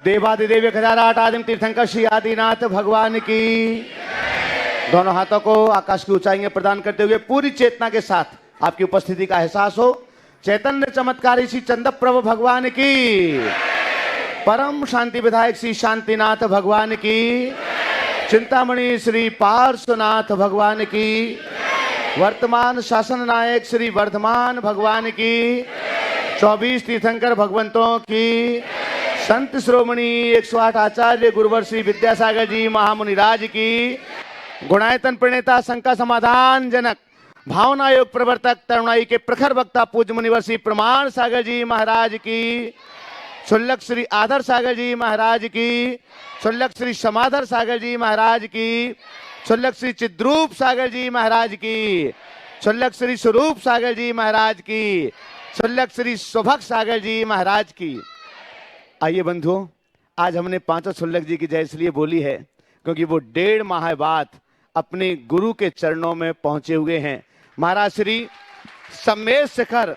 देवादिदेव खजाराट आदिम तीर्थंकर श्री आदिनाथ भगवान की। दोनों हाथों को आकाश की ऊंचाई में प्रदान करते हुए पूरी चेतना के साथ आपकी उपस्थिति का एहसास हो। चैतन्य चमत्कारी श्री चंद्रप्रभु भगवान की, परम शांति विधायक श्री शांतिनाथ भगवान की, चिंतामणि श्री पार्श्वनाथ भगवान की, वर्तमान शासन नायक श्री वर्धमान भगवान की, 24 तीर्थंकर भगवंतों की, संत श्रोमणी 108 आचार्य गुरुवर श्री विद्यासागर जी महामुनिराज की, गुणायतन प्रणेता शंका समाधान जनक भावना योग प्रवर्तक तरुणाई के प्रखर वक्ता पूज्य मुनिवर श्री प्रमाण सागर जी महाराज की, क्षुल्लक श्री आदर सागर जी महाराज की, क्षुल्लक श्री समाधर सागर जी महाराज की, क्षुल्लक श्री चिद्रूप सागर जी महाराज की, क्षुल्लक श्री स्वरूप सागर जी महाराज की, क्षुल्लक श्री स्वभक सागर जी महाराज की। आइए बंधुओं, आज हमने पांचों क्षुल्लक जी की जय इसलिए बोली है क्योंकि वो 1.5 माह बाद अपने गुरु के चरणों में पहुंचे हुए हैं। महाराज श्री सम्मेद शिखर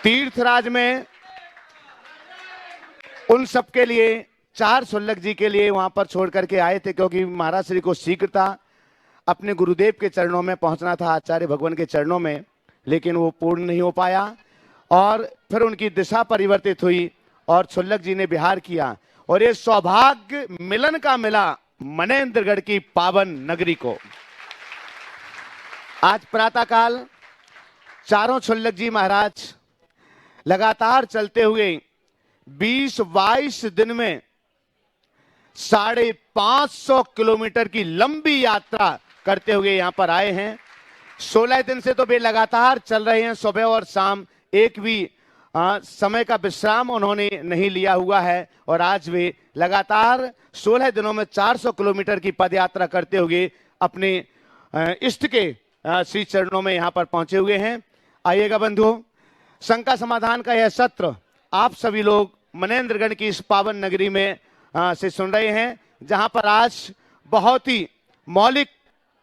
तीर्थराज में उन सबके लिए 4 क्षुल्लक जी के लिए वहां पर छोड़ करके आए थे, क्योंकि महाराज श्री को शीघ्र था अपने गुरुदेव के चरणों में पहुंचना था, आचार्य भगवान के चरणों में, लेकिन वो पूर्ण नहीं हो पाया और फिर उनकी दिशा परिवर्तित हुई और क्षुल्लक जी ने विहार किया। और ये सौभाग्य मिलन का मिला मनेन्द्रगढ़ की पावन नगरी को। आज प्रातःकाल चारों क्षुल्लक जी महाराज लगातार चलते हुए 20-22 दिन में 550 किलोमीटर की लंबी यात्रा करते हुए यहां पर आए हैं। 16 दिन से तो वे लगातार चल रहे हैं, सुबह और शाम एक भी समय का विश्राम उन्होंने नहीं लिया हुआ है और आज वे लगातार 16 दिनों में 400 किलोमीटर की पदयात्रा करते हुए अपने इष्ट के श्री चरणों में यहां पर पहुंचे हुए हैं। आइएगा बंधुओं, शंका समाधान का यह सत्र आप सभी लोग मनेन्द्रगढ़ की इस पावन नगरी में से सुन रहे हैं, जहां पर आज बहुत ही मौलिक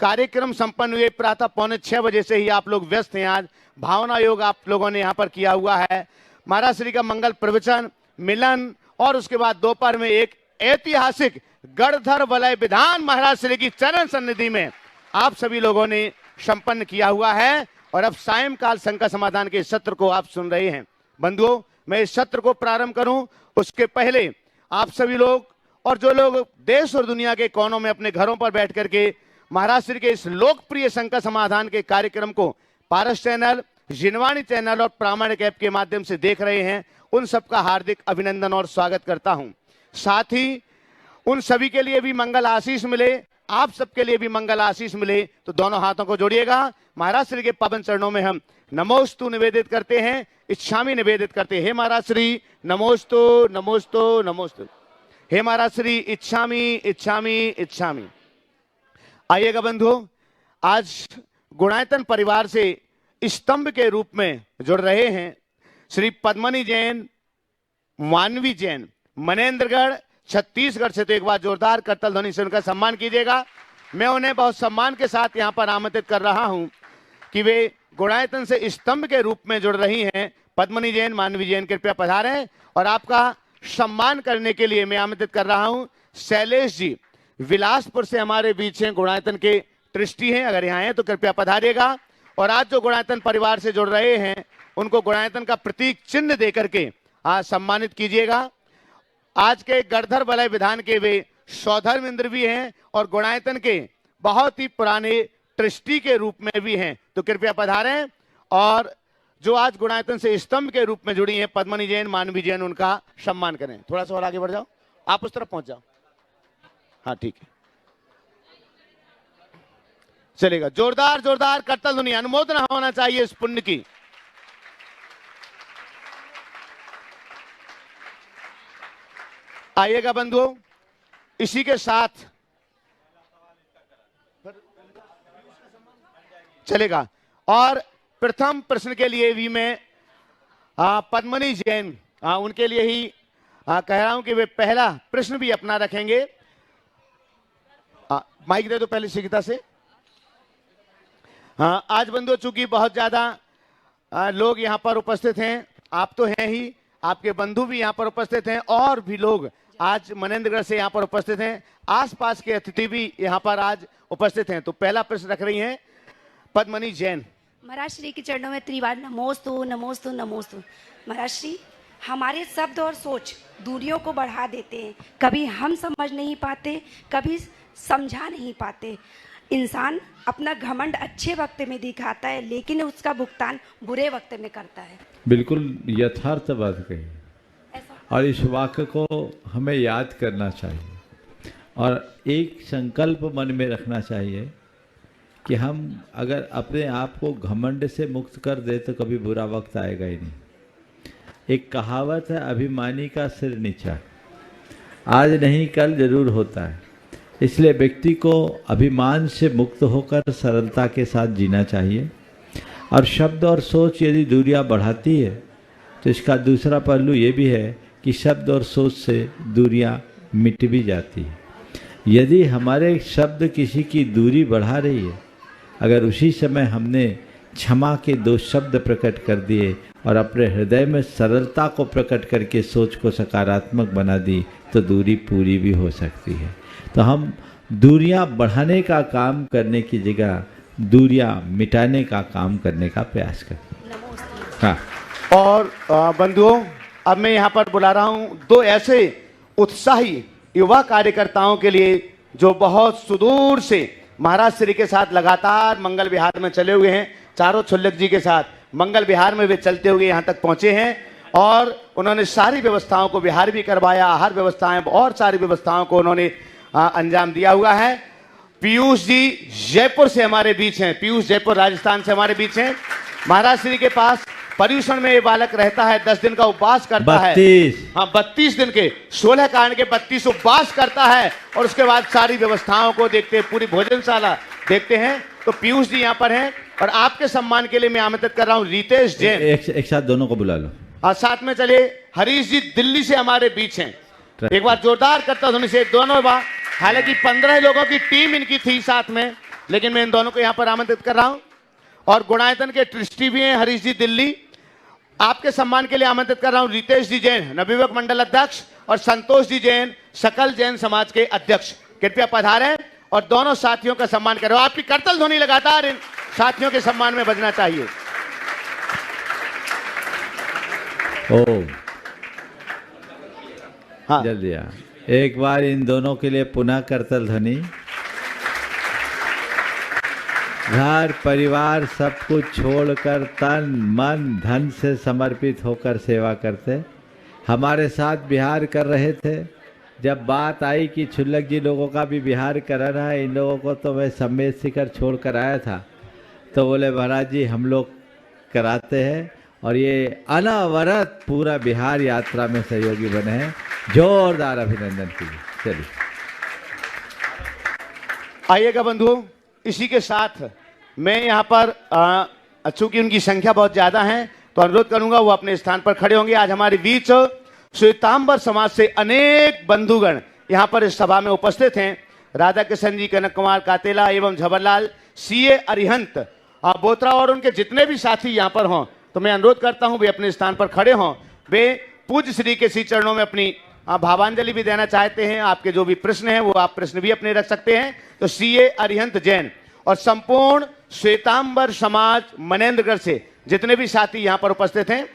कार्यक्रम संपन्न हुए। प्रातः 5:45 बजे से ही आप लोग व्यस्त हैं। आज भावना योग आप लोगों ने यहां पर किया हुआ है। महाराज श्री का मंगल प्रवचन, मिलन और उसके बाद दोपहर में एक ऐतिहासिक गढ़धर वलय विधान महाराज श्री की चरण सन्निधि में आप सभी लोगों ने संपन्न किया हुआ है। और अब सायंकाल शंका समाधान के सत्र को आप सुन रहे हैं। बंधुओं, मैं इस सत्र को प्रारंभ करूं उसके पहले आप सभी लोग और जो लोग देश और दुनिया के कोनों में अपने घरों पर बैठ करके महाराज श्री के इस लोकप्रिय शंका समाधान के कार्यक्रम को पारस चैनल, जिनवाणी चैनल और प्रामाणिक ऐप के माध्यम से देख रहे हैं, उन सबका हार्दिक अभिनंदन और स्वागत करता हूं। साथ ही उन सभी के लिए भी मंगल आशीष मिले, आप सबके लिए भी मंगल आशीष मिले, तो दोनों हाथों को जोड़िएगा। महाराज श्री के पावन चरणों में हम नमोस्तु निवेदित करते हैं, इच्छामि निवेदित करते हैं। हे महाराज श्री नमोस्तु नमोस्तु नमोस्तु। हे महाराज श्री इच्छामि इच्छामि इच्छामि। आइएगा बंधुओं, आज गुणायतन परिवार से स्तंभ के रूप में जुड़ रहे हैं श्री पद्मनी जैन, मानवी जैन, मनेन्द्रगढ़ छत्तीसगढ़ से। तो एक बार जोरदार करतल ध्वनि से उनका सम्मान कीजिएगा। मैं उन्हें बहुत सम्मान के साथ यहां पर आमंत्रित कर रहा हूं कि वे गुणायतन से स्तंभ के रूप में जुड़ रही हैं। पद्मनी जैन, मानवी जैन, कृपया पधारें। और आपका सम्मान करने के लिए मैं आमंत्रित कर रहा हूं शैलेश जी, विलासपुर से हमारे बीच हैं, गुणायतन के ट्रस्टी हैं। अगर यहाँ हैं तो कृपया पधारिएगा। और आज जो गुणायतन परिवार से जुड़ रहे हैं उनको गुणायतन का प्रतीक चिन्ह देकर के आज सम्मानित कीजिएगा। आज के गढ़धर वलय विधान के वे सौधर्म इंद्र भी हैं और गुणायतन के बहुत ही पुराने ट्रस्टी के रूप में भी हैं, तो कृपया पधारें। और जो आज गुणायतन से स्तंभ के रूप में जुड़ी हैं पद्मनी जैन, मानवी जैन, उनका सम्मान करें। थोड़ा सा और आगे बढ़ जाओ, आप उस तरफ पहुंच जाओ। हाँ ठीक है, चलेगा। जोरदार जोरदार करतल ध्वनि, अनुमोदना होना चाहिए इस पुण्य की। आइएगा बंधुओं, इसी के साथ चलेगा। और प्रथम प्रश्न के लिए भी मैं पद्मनी जैन उनके लिए ही कह रहा हूं कि वे पहला प्रश्न भी अपना रखेंगे। माइक दे दो पहले शिक्षिता से। आज बंधुओं, चूंकि बहुत ज्यादा लोग यहां पर उपस्थित हैं, आप तो हैं ही, आपके बंधु भी यहाँ पर उपस्थित हैं और भी लोग आज मनेन्द्रगढ़ से यहाँ पर उपस्थित हैं। आसपास के अतिथि भी यहाँ पर आज उपस्थित हैं। तो पहला प्रश्न रख रही हैं पद्मनी जैन। महाराज श्री के चरणों में त्रिवार नमोस्तु नमोस्तु नमोस्तु। महाराज श्री, हमारे शब्द और सोच दूरियों को बढ़ा देते हैं। कभी हम समझ नहीं पाते, कभी समझा नहीं पाते। इंसान अपना घमंड अच्छे वक्त में दिखाता है, लेकिन उसका भुगतान बुरे वक्त में करता है। बिल्कुल यथार्थ बात कही और इस वाक्य को हमें याद करना चाहिए और एक संकल्प मन में रखना चाहिए कि हम अगर अपने आप को घमंड से मुक्त कर दे तो कभी बुरा वक्त आएगा ही नहीं। एक कहावत है, अभिमानी का सिर नीचा, आज नहीं कल जरूर होता है। इसलिए व्यक्ति को अभिमान से मुक्त होकर सरलता के साथ जीना चाहिए। और शब्द और सोच यदि दूरियां बढ़ाती है तो इसका दूसरा पहलू ये भी है कि शब्द और सोच से दूरियां मिट भी जाती है। यदि हमारे शब्द किसी की दूरी बढ़ा रही है, अगर उसी समय हमने क्षमा के 2 शब्द प्रकट कर दिए और अपने हृदय में सरलता को प्रकट करके सोच को सकारात्मक बना दी तो दूरी पूरी भी हो सकती है। तो हम दूरियां बढ़ाने का काम करने की जगह दूरियां मिटाने का काम करने का प्रयास करें। हाँ। और बंधुओं, अब मैं यहाँ पर बुला रहा हूँ 2 ऐसे उत्साही युवा कार्यकर्ताओं के लिए जो बहुत सुदूर से महाराज श्री के साथ लगातार मंगल विहार में चले हुए हैं। चारों छुल्लक जी के साथ मंगल विहार में वे चलते हुए यहाँ तक पहुँचे हैं और उन्होंने सारी व्यवस्थाओं को विहार भी करवाया, आहार व्यवस्थाएं और सारी व्यवस्थाओं को उन्होंने अंजाम दिया हुआ है। पीयूष जी जयपुर से हमारे बीच हैं, पीयूष जयपुर राजस्थान से हमारे बीच हैं। महाराज श्री के पास पर्यूषण में ये बालक रहता है, 10 दिन का उपवास करता है। 32 दिन के 16 कारण के 32 उपवास करता है और उसके बाद सारी व्यवस्थाओं को देखते हैं, पूरी भोजनशाला देखते हैं। तो पीयूष जी यहाँ पर हैं और आपके सम्मान के लिए मैं आमंत्रित कर रहा हूँ रितेश जैन। एक साथ दोनों को बुला लो। और साथ में चलिए हरीश जी दिल्ली से हमारे बीच हैं। एक बार जोरदार करता हूं से दोनों बार। हालांकि 15 लोगों की टीम इनकी थी साथ में, लेकिन मैं इन दोनों को यहाँ पर आमंत्रित कर रहा हूं। और गुणायतन के ट्रस्टी भी हैं हरीश जी दिल्ली। आपके सम्मान के लिए आमंत्रित कर रहा हूं रितेश जी जैन नवयुवक मंडल अध्यक्ष और संतोष जी जैन सकल जैन समाज के अध्यक्ष। कृपया पधारें और दोनों साथियों का सम्मान करें। आपकी करतल ध्वनि लगातार इन साथियों के सम्मान में बजना चाहिए। हाँ, जल्दी एक बार इन दोनों के लिए पुनः करतल ध्वनि। घर परिवार सब कुछ छोड़कर तन मन धन से समर्पित होकर सेवा करते हमारे साथ विहार कर रहे थे। जब बात आई कि छुल्लक जी लोगों का भी विहार कराना है, इन लोगों को तो मैं समेत शिखर छोड़ कर आया था, तो बोले महाराज जी हम लोग कराते हैं और ये अनावरत पूरा बिहार यात्रा में सहयोगी बने हैं। जोरदार अभिनंदन कीजिए। चलिए आइएगा बंधुओं। इसी के साथ मैं यहाँ पर चूंकि उनकी संख्या बहुत ज्यादा है तो अनुरोध करूंगा वो अपने स्थान पर खड़े होंगे। आज हमारे बीच श्वेतांबर समाज से अनेक बंधुगण यहाँ पर इस सभा में उपस्थित हैं। राधा किशन जी, कनक कुमार कातेला एवं झबरलाल, सीए अरिहंत बोत्रा और उनके जितने भी साथी यहाँ पर हों, तो मैं अनुरोध करता हूँ वे अपने स्थान पर खड़े हों। वे पूज्य श्री के श्री चरणों में अपनी भावांजलि भी देना चाहते हैं। आपके जो भी प्रश्न हैं वो आप प्रश्न भी अपने रख सकते हैं। तो सीए अरिहंत जैन और संपूर्ण श्वेतांबर समाज मनेन्द्रगढ़ से जितने भी साथी यहाँ पर उपस्थित हैं,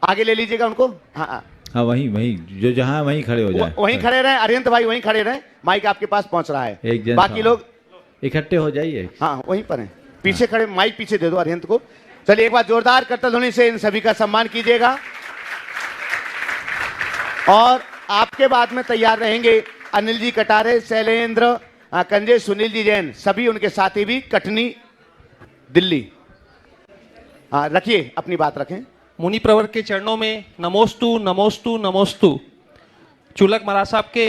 आगे ले लीजिएगा उनको। हाँ हाँ, वहीं जो जहाँ वहीं खड़े हो जाए, वहीं खड़े रहें। अरिहंत भाई वहीं खड़े रहें, माइक आपके पास पहुंच रहा है। एक बाकी लोग इकट्ठे हो जाइए। हाँ वहीं पर हैं, पीछे खड़े, माइक पीछे दे दो अरिहंत को। चलिए एक बार जोरदार करतल ध्वनि से इन सभी का सम्मान कीजिएगा। और आपके बाद में तैयार रहेंगे अनिल जी कटारे, शैलेंद्र कंजे, सुनील जी जैन, सभी उनके साथी भी कटनी दिल्ली। रखिए अपनी बात रखें। मुनि प्रवर के चरणों में नमोस्तु नमोस्तु नमोस्तु। चुलक महाराज साहब के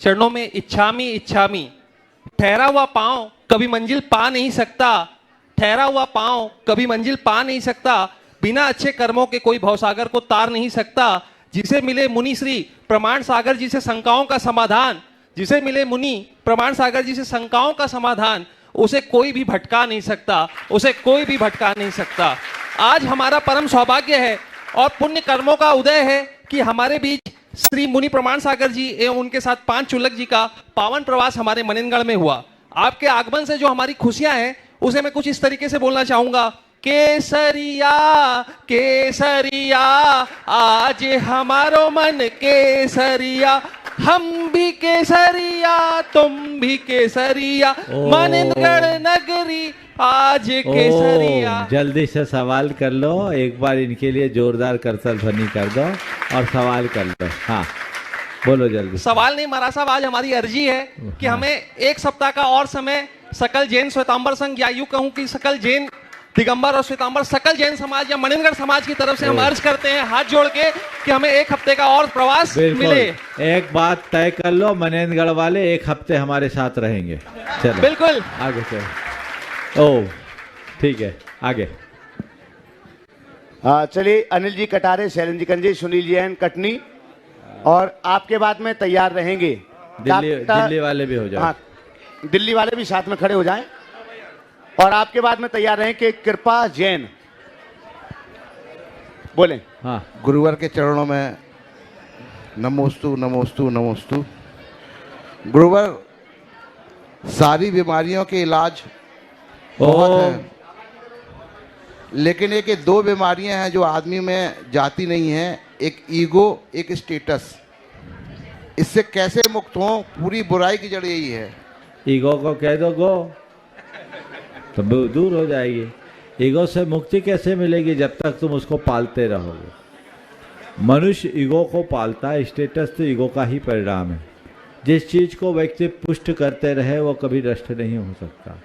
चरणों में इच्छामी इच्छामी। ठहरा हुआ पांव कभी मंजिल पा नहीं सकता, ठहरा हुआ पांव कभी मंजिल पा नहीं सकता। बिना अच्छे कर्मों के कोई भवसागर को तार नहीं सकता। जिसे मिले मुनि श्री प्रमाण सागर जी से शंकाओं का समाधान, जिसे मिले मुनि प्रमाण सागर जी से शंकाओं का समाधान, उसे कोई भी भटका नहीं सकता, उसे कोई भी भटका नहीं सकता। आज हमारा परम सौभाग्य है और पुण्य कर्मों का उदय है कि हमारे बीच श्री मुनि प्रमाण सागर जी एवं उनके साथ 5 चुलक जी का पावन प्रवास हमारे मनेनगढ़ में हुआ। आपके आगमन से जो हमारी खुशियां हैं उसे मैं कुछ इस तरीके से बोलना चाहूंगा। केसरिया केसरिया आज हमारो मन केसरिया, हम भी केसरिया तुम भी केसरिया, मनेनगढ़ नगरी आज केसरिया। जल्दी से सवाल कर लो, एक बार इनके लिए जोरदार करतल ध्वनि कर दो और सवाल कर लो। हाँ बोलो जल्दी। सवाल नहीं महाराज साहब, आज हमारी अर्जी है कि हमें एक सप्ताह का और समय सकल जैन श्वेतांबर संघ, या यूं कहूं कि सकल जैन दिगंबर और श्वेतांबर सकल जैन समाज या मनेनगढ़ समाज की तरफ से हम अर्ज करते हैं हाथ जोड़ के कि हमें एक हफ्ते का और प्रवास मिले। एक बात तय कर लो, मनेनगढ़ वाले एक हफ्ते हमारे साथ रहेंगे। चलो बिल्कुल आगे चलो। ओ ठीक है आगे। चलिए अनिल जी कटारे, शैलेंद्र जी कंजे, सुनील जैन कटनी, और आपके बाद में तैयार रहेंगे दिल्ली वाले भी हो जाए। हाँ, दिल्ली वाले भी साथ में खड़े हो जाएं, और आपके बाद में तैयार रहें कि कृपा जैन बोलें। हाँ गुरुवर के चरणों में नमोस्तु नमोस्तु नमोस्तु। गुरुवर, सारी बीमारियों के इलाज बहुत हैं, लेकिन एक ये 2 बीमारियां हैं जो आदमी में जाती नहीं हैं, एक ईगो, एक स्टेटस। इससे कैसे मुक्त हो? पूरी बुराई की जड़ यही है। ईगो को कह दो गो, तो दूर हो जाएगी। ईगो से मुक्ति कैसे मिलेगी? जब तक तुम उसको पालते रहोगे। मनुष्य ईगो को पालता है, स्टेटस तो ईगो का ही परिणाम है। जिस चीज़ को व्यक्ति पुष्ट करते रहे वो कभी नष्ट नहीं हो सकता।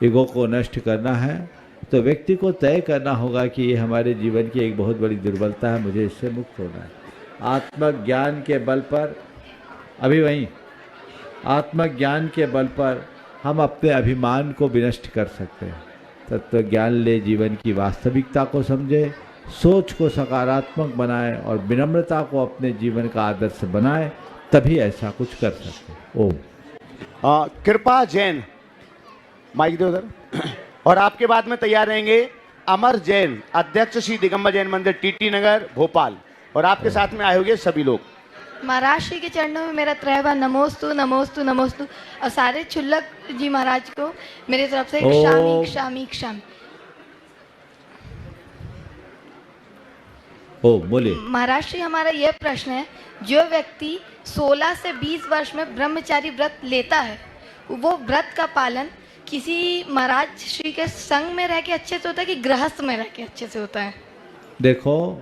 ईगो को नष्ट करना है तो व्यक्ति को तय करना होगा कि ये हमारे जीवन की एक बहुत बड़ी दुर्बलता है, मुझे इससे मुक्त होना है। आत्मज्ञान के बल पर, अभी वहीं आत्मज्ञान के बल पर हम अपने अभिमान को विनष्ट कर सकते हैं। तत्व ज्ञान ले जीवन की वास्तविकता को समझे, सोच को सकारात्मक बनाए और विनम्रता को अपने जीवन का आदर्श बनाए, तभी ऐसा कुछ कर सकते हैं। ओम। कृपा जैन माइक दो उधर, और आपके बाद में तैयार रहेंगे अमर जैन, अध्यक्ष श्री दिगंबर जैन मंदिर टीटी नगर भोपाल, और आपके साथ में आए होंगे सभी लोग। महाराज श्री के चरणों में मेरा त्रयवा नमोस्तु नमोस्तु नमोस्तु, और सारे चुल्लक जी महाराज को मेरी तरफ से क्षामी क्षामी क्षामी। ओ बोले। महाराज श्री, हमारा यह प्रश्न है, जो व्यक्ति 16 से 20 वर्ष में ब्रह्मचारी व्रत लेता है, वो व्रत का पालन किसी महाराज श्री के संग में रह के अच्छे से होता है कि गृहस्थ में रह के अच्छे से होता है? देखो,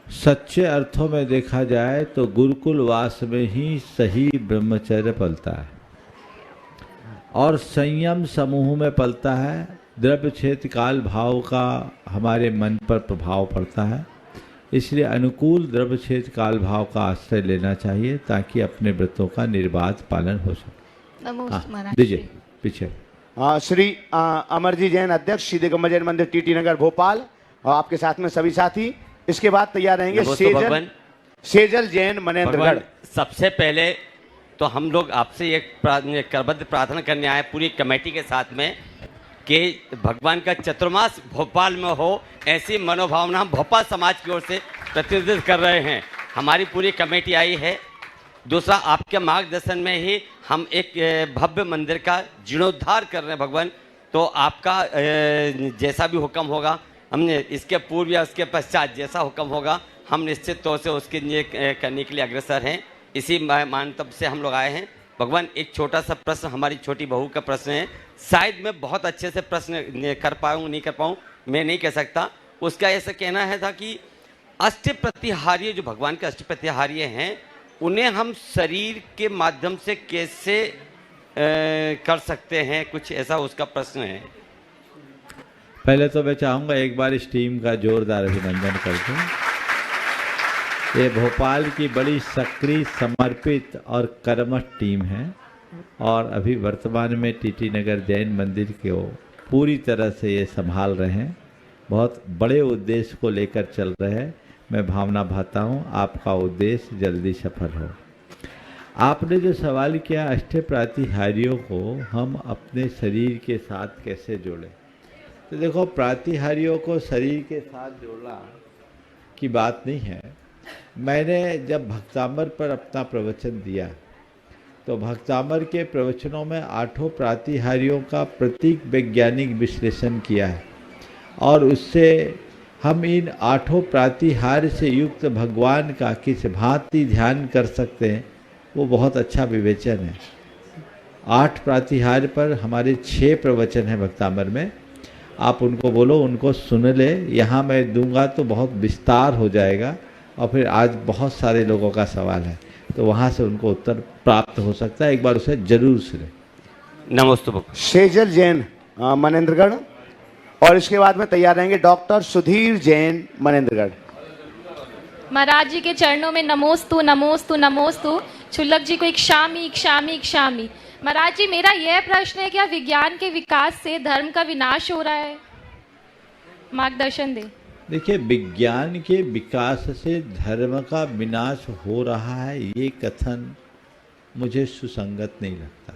सच्चे अर्थों में देखा जाए तो गुरुकुल वास में ही सही ब्रह्मचर्य पलता है, और संयम समूह में पलता है। द्रव्य क्षेत्र काल भाव का हमारे मन पर प्रभाव पड़ता है, इसलिए अनुकूल द्रव्य क्षेत्र काल भाव का आश्रय लेना चाहिए ताकि अपने व्रतों का निर्बाध पालन हो सके। नमोस्तु महाराज। दीजिए पीछे। श्री अमरजी जैन, अध्यक्ष श्री दिगंबर जैन मंदिर टीटी नगर भोपाल, और आपके साथ में सभी साथी। इसके बाद तैयार रहेंगे सेजल जैन मनेंद्रगढ़। सबसे पहले तो हम लोग आपसे एक करबद्ध प्रार्थना करने आए पूरी कमेटी के साथ में कि भगवान का चतुर्मास भोपाल में हो, ऐसी मनोभावना हम भोपाल समाज की ओर से प्रतिनिधित्व कर रहे हैं। हमारी पूरी कमेटी आई है। दूसरा, आपके मार्गदर्शन में ही हम एक भव्य मंदिर का जीर्णोद्धार कर रहे हैं भगवान, तो आपका जैसा भी हुक्म होगा, हमने इसके पूर्व या उसके पश्चात जैसा हुक्म होगा, हम निश्चित तौर से उसके लिए करने के लिए अग्रसर हैं। इसी मानतब से हम लोग आए हैं। भगवान, एक छोटा सा प्रश्न, हमारी छोटी बहू का प्रश्न है, शायद मैं बहुत अच्छे से प्रश्न कर पाऊँ नहीं कर पाऊँ, मैं नहीं कह सकता। उसका ऐसा कहना है था कि अष्ट प्रतिहार्य, जो भगवान के अष्ट प्रतिहार्य हैं, उन्हें हम शरीर के माध्यम से कैसे कर सकते हैं, कुछ ऐसा उसका प्रश्न है। पहले तो मैं चाहूँगा एक बार इस टीम का जोरदार अभिनंदन कर दूं। ये भोपाल की बड़ी सक्रिय, समर्पित और कर्मठ टीम है, और अभी वर्तमान में टीटी नगर जैन मंदिर को पूरी तरह से ये संभाल रहे हैं। बहुत बड़े उद्देश्य को लेकर चल रहे हैं। मैं भावना भाता हूँ आपका उद्देश्य जल्दी सफल हो। आपने जो सवाल किया, अष्ट प्रातिहार्यों को हम अपने शरीर के साथ कैसे जोड़ें, तो देखो, प्रातिहार्यों को शरीर के साथ जोड़ना की बात नहीं है। मैंने जब भक्तामर पर अपना प्रवचन दिया तो भक्तामर के प्रवचनों में 8 प्रातिहार्यों का प्रतीक वैज्ञानिक विश्लेषण किया है और उससे हम इन 8 प्रातिहार्य से युक्त भगवान का किस भांति ध्यान कर सकते हैं, वो बहुत अच्छा विवेचन है। 8 प्रातिहार्य पर हमारे 6 प्रवचन हैं भक्तामर में। आप उनको बोलो, उनको सुन ले। यहाँ मैं दूंगा तो बहुत विस्तार हो जाएगा और फिर आज बहुत सारे लोगों का सवाल है तो वहाँ से उनको उत्तर प्राप्त हो सकता है। एक बार उसे जरूर सुने। नमोस्तु। सेजल जैन मनेंद्रगढ़, और इसके बाद में तैयार रहेंगे डॉक्टर सुधीर जैन मनेंद्रगढ़। महाराज जी के चरणों में नमोस्तु नमोस्तु नमोस्तु। क्षुल्लक जी को इक्षामि इक्षामि इक्षामि। महाराज जी, मेरा यह प्रश्न है, क्या विज्ञान के विकास से धर्म का विनाश हो रहा है? मार्गदर्शन दें। देखिए, विज्ञान के विकास से धर्म का विनाश हो रहा है, ये कथन मुझे सुसंगत नहीं लगता।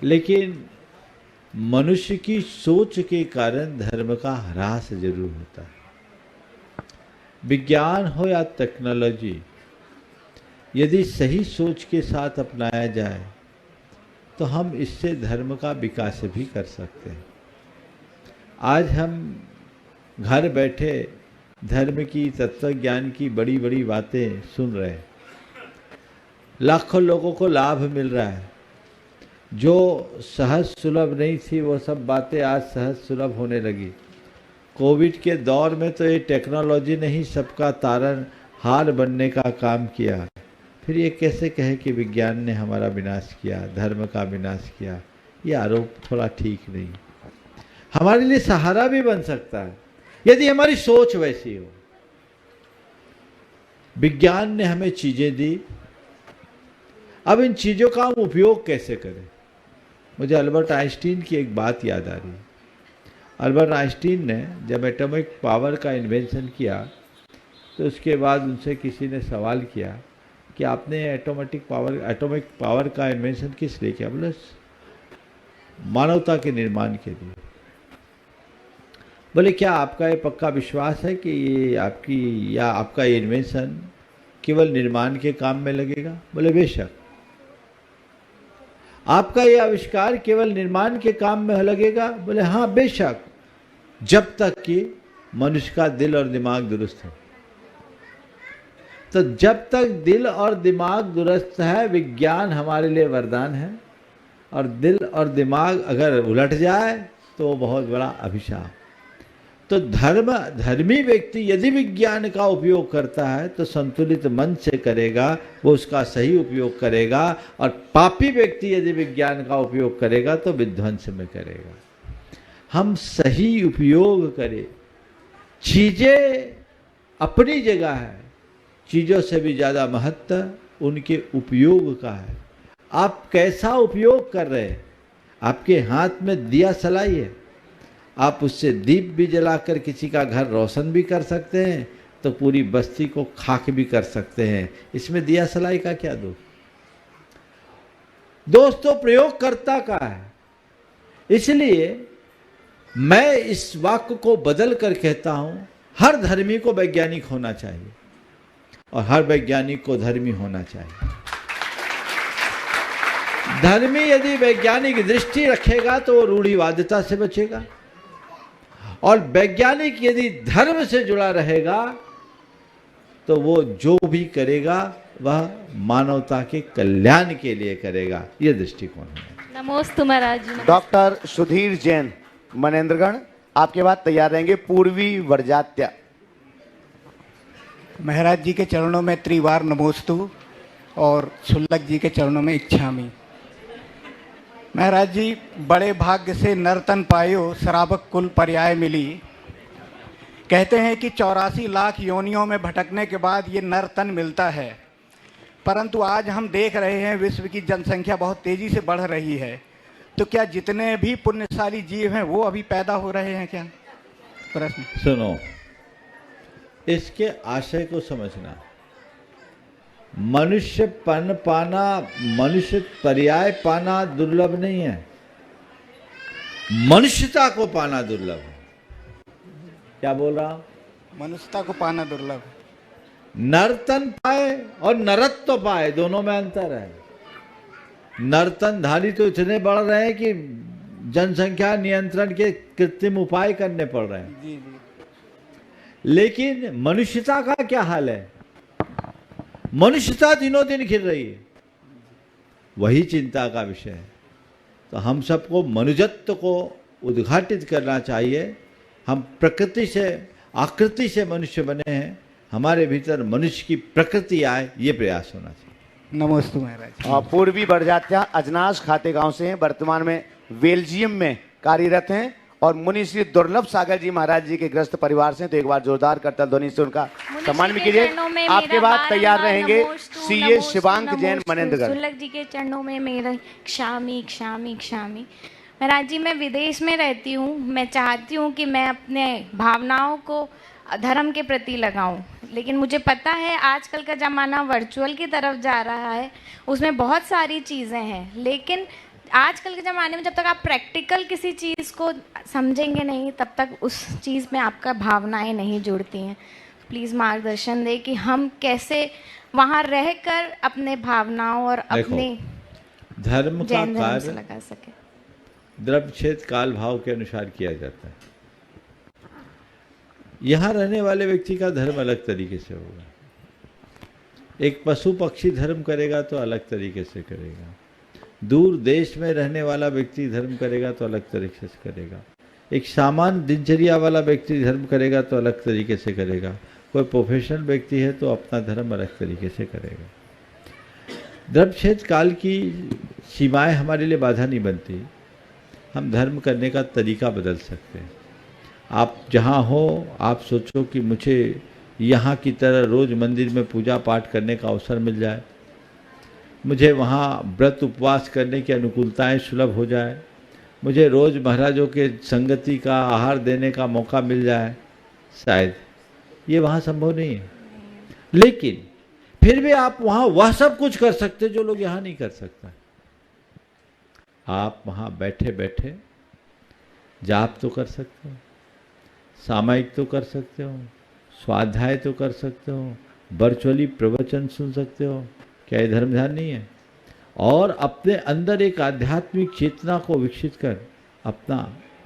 लेकिन मनुष्य की सोच के कारण धर्म का ह्रास जरूर होता है। विज्ञान हो या टेक्नोलॉजी, यदि सही सोच के साथ अपनाया जाए तो हम इससे धर्म का विकास भी कर सकते हैं। आज हम घर बैठे धर्म की, तत्व ज्ञान की बड़ी बड़ी बातें सुन रहे हैं। लाखों लोगों को लाभ मिल रहा है। जो सहज सुलभ नहीं थी वो सब बातें आज सहज सुलभ होने लगी। कोविड के दौर में तो ये टेक्नोलॉजी ने ही सबका तारण हार बनने का काम किया। फिर ये कैसे कहे कि विज्ञान ने हमारा विनाश किया, धर्म का विनाश किया? ये आरोप थोड़ा ठीक नहीं। हमारे लिए सहारा भी बन सकता है यदि हमारी सोच वैसी हो। विज्ञान ने हमें चीजें दी, अब इन चीजों का हम उपयोग कैसे करें? मुझे अल्बर्ट आइंस्टीन की एक बात याद आ रही है। अल्बर्ट आइंस्टीन ने जब एटॉमिक पावर का इन्वेंशन किया तो उसके बाद उनसे किसी ने सवाल किया कि आपने एटॉमिक पावर का इन्वेंशन किस लिए किया? बोले मानवता के निर्माण के लिए। बोले क्या आपका ये पक्का विश्वास है कि ये आपका ये इन्वेंशन केवल निर्माण के काम में लगेगा? बोले बेशक। आपका ये आविष्कार केवल निर्माण के काम में लगेगा? बोले हाँ बेशक, जब तक कि मनुष्य का दिल और दिमाग दुरुस्त हो। तो जब तक दिल और दिमाग दुरुस्त है, विज्ञान हमारे लिए वरदान है, और दिल और दिमाग अगर उलट जाए तो वो बहुत बड़ा अभिशाप। तो धर्मी व्यक्ति यदि विज्ञान का उपयोग करता है तो संतुलित मन से करेगा, वो उसका सही उपयोग करेगा। और पापी व्यक्ति यदि विज्ञान का उपयोग करेगा तो विध्वंस में करेगा। हम सही उपयोग करें। चीजें अपनी जगह है, चीजों से भी ज्यादा महत्व उनके उपयोग का है। आप कैसा उपयोग कर रहे हैं? आपके हाथ में दिया सलाई है, आप उससे दीप भी जलाकर किसी का घर रोशन भी कर सकते हैं, तो पूरी बस्ती को खाक भी कर सकते हैं। इसमें दिया सलाई का क्या दोष? दोस्तों, प्रयोगकर्ता का है। इसलिए मैं इस वाक्य को बदल कर कहता हूं, हर धर्मी को वैज्ञानिक होना चाहिए और हर वैज्ञानिक को धर्मी होना चाहिए। धर्मी यदि वैज्ञानिक दृष्टि रखेगा तो वो रूढ़िवादिता से बचेगा, और वैज्ञानिक यदि धर्म से जुड़ा रहेगा तो वो जो भी करेगा वह मानवता के कल्याण के लिए करेगा। ये दृष्टिकोण है। नमोस्तु महाराज जी। डॉक्टर सुधीर जैन मनेंद्रगढ़, आपके बाद तैयार रहेंगे पूर्वी वर्जात्या। महाराज जी के चरणों में त्रिवार नमोस्तु और क्षुल्लक जी के चरणों में इच्छामि। महाराज जी, बड़े भाग्य से नर्तन पायो, श्रावक कुल पर्याय मिली। कहते हैं कि 84 लाख योनियों में भटकने के बाद ये नर्तन मिलता है, परंतु आज हम देख रहे हैं विश्व की जनसंख्या बहुत तेजी से बढ़ रही है। तो क्या जितने भी पुण्यशाली जीव हैं वो अभी पैदा हो रहे हैं क्या? प्रश्न सुनो, इसके आशय को समझना। मनुष्य पन पाना, मनुष्य पर्याय पाना दुर्लभ नहीं है, मनुष्यता को पाना दुर्लभ है। क्या बोल रहा हूं? मनुष्यता को पाना दुर्लभ। नर्तन पाए और नरत्व पाए, दोनों में अंतर है। नर्तनधारी तो इतने बढ़ रहे हैं कि जनसंख्या नियंत्रण के कृत्रिम उपाय करने पड़ रहे हैं। जी जी। लेकिन मनुष्यता का क्या हाल है? मनुष्यता दिनों दिन गिर रही है, वही चिंता का विषय है। तो हम सबको मनुष्यत्व को उद्घाटित करना चाहिए। हम प्रकृति से, आकृति से मनुष्य बने हैं, हमारे भीतर मनुष्य की प्रकृति आए, ये प्रयास होना चाहिए। नमस्ते महाराज। पूर्वी बड़जात्या अजनास खाते गांव से हैं, वर्तमान में बेल्जियम में कार्यरत हैं और मुनि श्री दुर्लभ सागर जी महाराज जी के ग्रस्त परिवार से हैं। तो एक बार जोरदार करतल ध्वनि से उनका सम्मान भी कीजिए। आपके बाद तैयार रहेंगे सीए शिवांक जैन मनेन्द्रगढ़। सुलभ जी के चरणों में मेरा क्षामी क्षामी क्षामी। महाराज जी, मैं विदेश में रहती हूँ, मैं चाहती हूँ कि मैं अपने भावनाओं को धर्म के प्रति लगाऊं, लेकिन मुझे पता है आजकल का ज़माना वर्चुअल की तरफ जा रहा है, उसमें बहुत सारी चीज़ें हैं, लेकिन आजकल के ज़माने में जब तक आप प्रैक्टिकल किसी चीज़ को समझेंगे नहीं, तब तक उस चीज़ में आपका भावनाएं नहीं जुड़ती हैं। प्लीज़ मार्गदर्शन दें कि हम कैसे वहाँ रहकर अपने भावनाओं और अपने धर्म का जैन धर्म से कार्य लगा सके। द्रव्यक्षेत्र काल भाव के अनुसार किया जाता है। यहाँ रहने वाले व्यक्ति का धर्म अलग तरीके से होगा। एक पशु पक्षी धर्म करेगा तो अलग तरीके से करेगा। दूर देश में रहने वाला व्यक्ति धर्म करेगा तो अलग तरीके से करेगा। एक सामान्य दिनचर्या वाला व्यक्ति धर्म करेगा तो अलग तरीके से करेगा। कोई प्रोफेशनल व्यक्ति है तो अपना धर्म अलग तरीके से करेगा। द्रव्यक्षेत्र काल की सीमाएं हमारे लिए बाधा नहीं बनती। हम धर्म करने का तरीका बदल सकते हैं। आप जहाँ हो, आप सोचो कि मुझे यहाँ की तरह रोज़ मंदिर में पूजा पाठ करने का अवसर मिल जाए, मुझे वहाँ व्रत उपवास करने की अनुकूलताएं सुलभ हो जाए, मुझे रोज़ महाराजों के संगति का आहार देने का मौका मिल जाए। शायद ये वहाँ संभव नहीं है, लेकिन फिर भी आप वहाँ वह सब कुछ कर सकते जो लोग यहाँ नहीं कर सकता। आप वहाँ बैठे बैठे जाप तो कर सकते हो, सामायिक तो कर सकते हो, स्वाध्याय तो कर सकते हो, वर्चुअली प्रवचन सुन सकते हो। क्या ये धर्म ध्यान नहीं है? और अपने अंदर एक आध्यात्मिक चेतना को विकसित कर अपना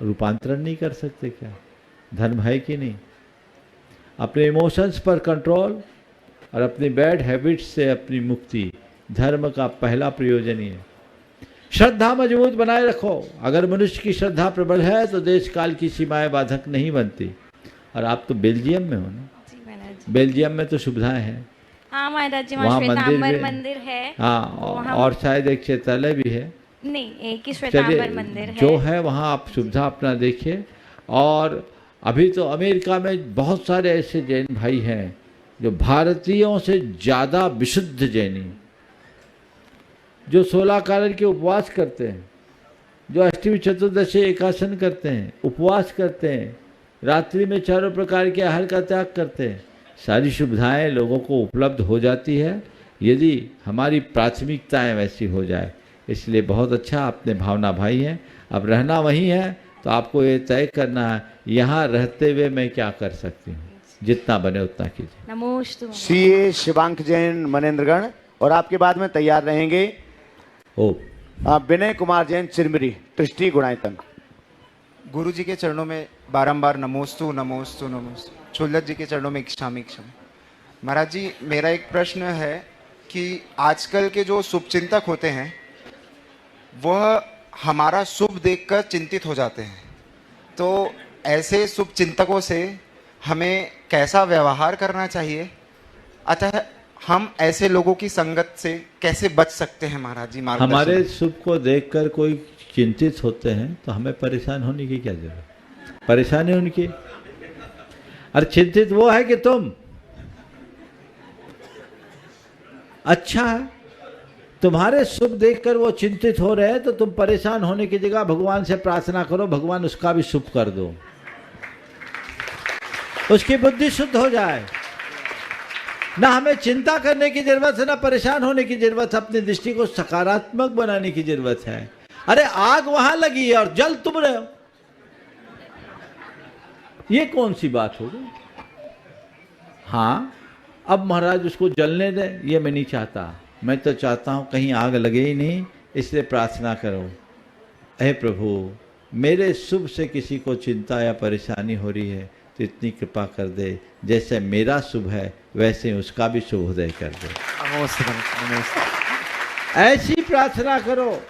रूपांतरण नहीं कर सकते? क्या धर्म है कि नहीं? अपने इमोशंस पर कंट्रोल और अपनी बैड हैबिट्स से अपनी मुक्ति धर्म का पहला प्रयोजन ही है। श्रद्धा मजबूत बनाए रखो। अगर मनुष्य की श्रद्धा प्रबल है तो देश काल की सीमाएं बाधक नहीं बनती। और आप तो बेल्जियम में हो ना? जी महाराज। बेल्जियम में तो सुविधाएं हैं। हाँ महाराज जी, वहाँ श्वेतांबर मंदिर है। हाँ, और शायद एक चैत्यालय भी है। नहीं, एक ही श्वेतांबर मंदिर है जो है वहाँ आप सुविधा अपना देखिए। और अभी तो अमेरिका में बहुत सारे ऐसे जैन भाई हैं जो भारतीयों से ज़्यादा विशुद्ध जैनी, जो 16 कारण के उपवास करते हैं, जो अष्टमी चतुर्दशी एकासन करते हैं, उपवास करते हैं, रात्रि में चारों प्रकार के आहार का त्याग करते हैं। सारी सुविधाएं लोगों को उपलब्ध हो जाती है यदि हमारी प्राथमिकताएं वैसी हो जाए। इसलिए बहुत अच्छा, अपने भावना भाई हैं। अब रहना वहीं है तो आपको ये तय करना है यहाँ रहते हुए मैं क्या कर सकती हूँ। जितना बने उतना कीजिए। नमोस्तु। सीए शिवांक जैन मनेन्द्रगढ़। और आपके बाद में तैयार रहेंगे विनय कुमार जैन चिरमिरी, ट्रस्टी गुणायतन। गुरु जी के चरणों में बारंबार नमोस्तु नमोस्तु नमोस्तु। चुल्लत जी के चरणों में क्षामी क्षमा। महाराज जी, मेरा एक प्रश्न है कि आजकल के जो शुभचिंतक होते हैं वह हमारा शुभ देखकर चिंतित हो जाते हैं, तो ऐसे शुभचिंतकों से हमें कैसा व्यवहार करना चाहिए? अतः हम ऐसे लोगों की संगत से कैसे बच सकते हैं महाराज जी? हमारे शुभ को देखकर कोई चिंतित होते हैं तो हमें परेशान होने की क्या जरूरत? परेशानी उनकी। और चिंतित वो है कि तुम अच्छा है, तुम्हारे शुभ देखकर वो चिंतित हो रहे हैं, तो तुम परेशान होने की जगह भगवान से प्रार्थना करो, भगवान उसका भी शुभ कर दो, उसकी बुद्धि शुद्ध हो जाए। ना हमें चिंता करने की जरूरत है, ना परेशान होने की जरूरत है। अपनी दृष्टि को सकारात्मक बनाने की जरूरत है। अरे आग वहां लगी है और जल तुम रहे हो, ये कौन सी बात हो गई? हाँ, अब महाराज उसको जलने दें, ये मैं नहीं चाहता। मैं तो चाहता हूँ कहीं आग लगे ही नहीं, इसलिए प्रार्थना करो, हे प्रभु मेरे शुभ से किसी को चिंता या परेशानी हो रही है तो इतनी कृपा कर दे, जैसे मेरा शुभ है वैसे उसका भी शुभोदय कर दे। ऐसी प्रार्थना करो,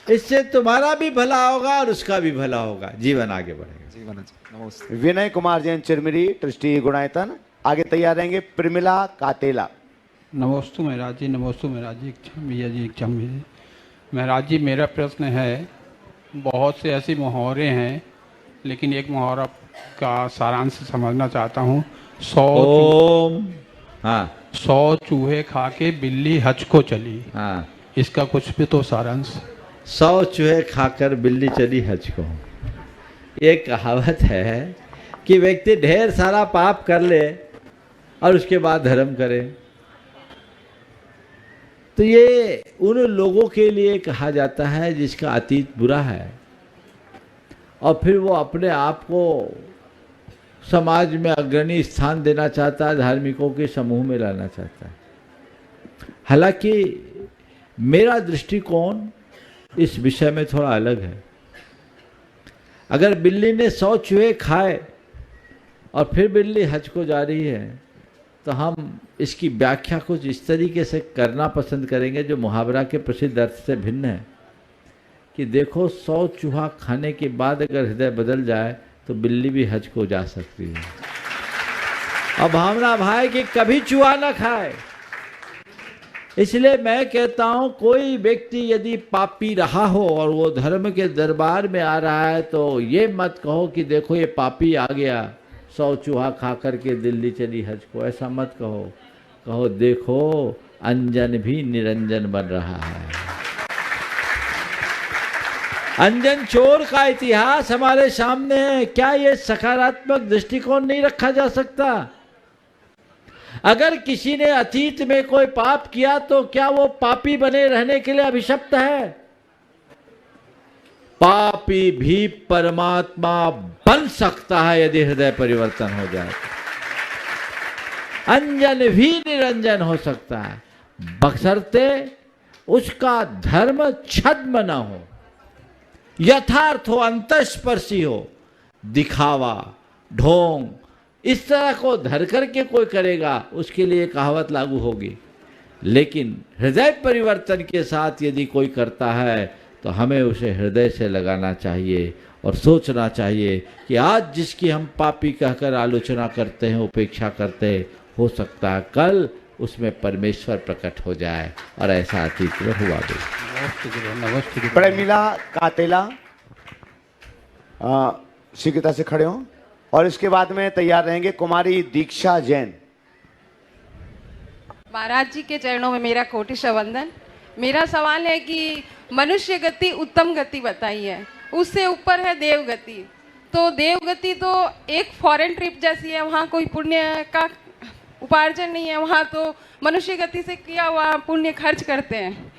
इससे तुम्हारा भी भला होगा और उसका भी भला होगा, जीवन आगे बढ़ेगा। नमस्ते। विनय कुमार जैन चिरमिरी, ट्रस्टी गुणायतन। आगे तैयार रहेंगे प्रमिला कातेला। नमोस्तु महाराज जी, नमोस्तु महाराज जी, भैया जी क्षम जी। महाराज जी मेरा प्रश्न है, बहुत से ऐसे मुहावरे हैं लेकिन एक मुहावरा का सारांश समझना चाहता हूँ। 100 चूहे खा के बिल्ली हज को चली। हाँ, इसका कुछ भी तो सारांश। 100 चूहे खाकर बिल्ली चली हज को। ये कहावत है कि व्यक्ति ढेर सारा पाप कर ले और उसके बाद धर्म करे, तो ये उन लोगों के लिए कहा जाता है जिसका अतीत बुरा है और फिर वो अपने आप को समाज में अग्रणी स्थान देना चाहता है, धार्मिकों के समूह में लाना चाहता है। हालांकि मेरा दृष्टिकोण इस विषय में थोड़ा अलग है। अगर बिल्ली ने 100 चूहे खाए और फिर बिल्ली हज को जा रही है तो हम इसकी व्याख्या कुछ इस तरीके से करना पसंद करेंगे जो मुहावरा के प्रसिद्ध अर्थ से भिन्न है कि देखो 100 चूहा खाने के बाद अगर हृदय बदल जाए तो बिल्ली भी हज को जा सकती है। और भावना भाई कि कभी चूहा ना खाए। इसलिए मैं कहता हूं कोई व्यक्ति यदि पापी रहा हो और वो धर्म के दरबार में आ रहा है तो ये मत कहो कि देखो ये पापी आ गया, 100 चूहा खा करके दिल्ली चली हज को, ऐसा मत कहो। कहो देखो अंजन भी निरंजन बन रहा है। अंजन चोर का इतिहास हमारे सामने है। क्या ये सकारात्मक दृष्टिकोण नहीं रखा जा सकता? अगर किसी ने अतीत में कोई पाप किया तो क्या वो पापी बने रहने के लिए अभिशप्त है? पापी भी परमात्मा बन सकता है यदि हृदय परिवर्तन हो जाए। अंजन भी निरंजन हो सकता है, बशर्ते उसका धर्म छद्म न हो, यथार्थ हो, अंतस्पर्शी हो। दिखावा, ढोंग इस तरह को धर करके कोई करेगा उसके लिए कहावत लागू होगी। लेकिन हृदय परिवर्तन के साथ यदि कोई करता है तो हमें उसे हृदय से लगाना चाहिए और सोचना चाहिए कि आज जिसकी हम पापी कहकर आलोचना करते हैं, उपेक्षा करते हैं, हो सकता है कल उसमें परमेश्वर प्रकट हो जाए, और ऐसा अतीत में हुआ भी। प्रमिला कातेला शीघ्रता से खड़े हों और इसके बाद में तैयार रहेंगे कुमारी दीक्षा जैन। महाराज जी के चरणों में मेरा कोटि वंदन। मेरा सवाल है कि मनुष्य गति उत्तम गति बताई है, उससे ऊपर है देव गति। तो देव गति तो एक फॉरेन ट्रिप जैसी है, वहाँ कोई पुण्य का उपार्जन नहीं है, वहाँ तो मनुष्य गति से किया हुआ पुण्य खर्च करते हैं।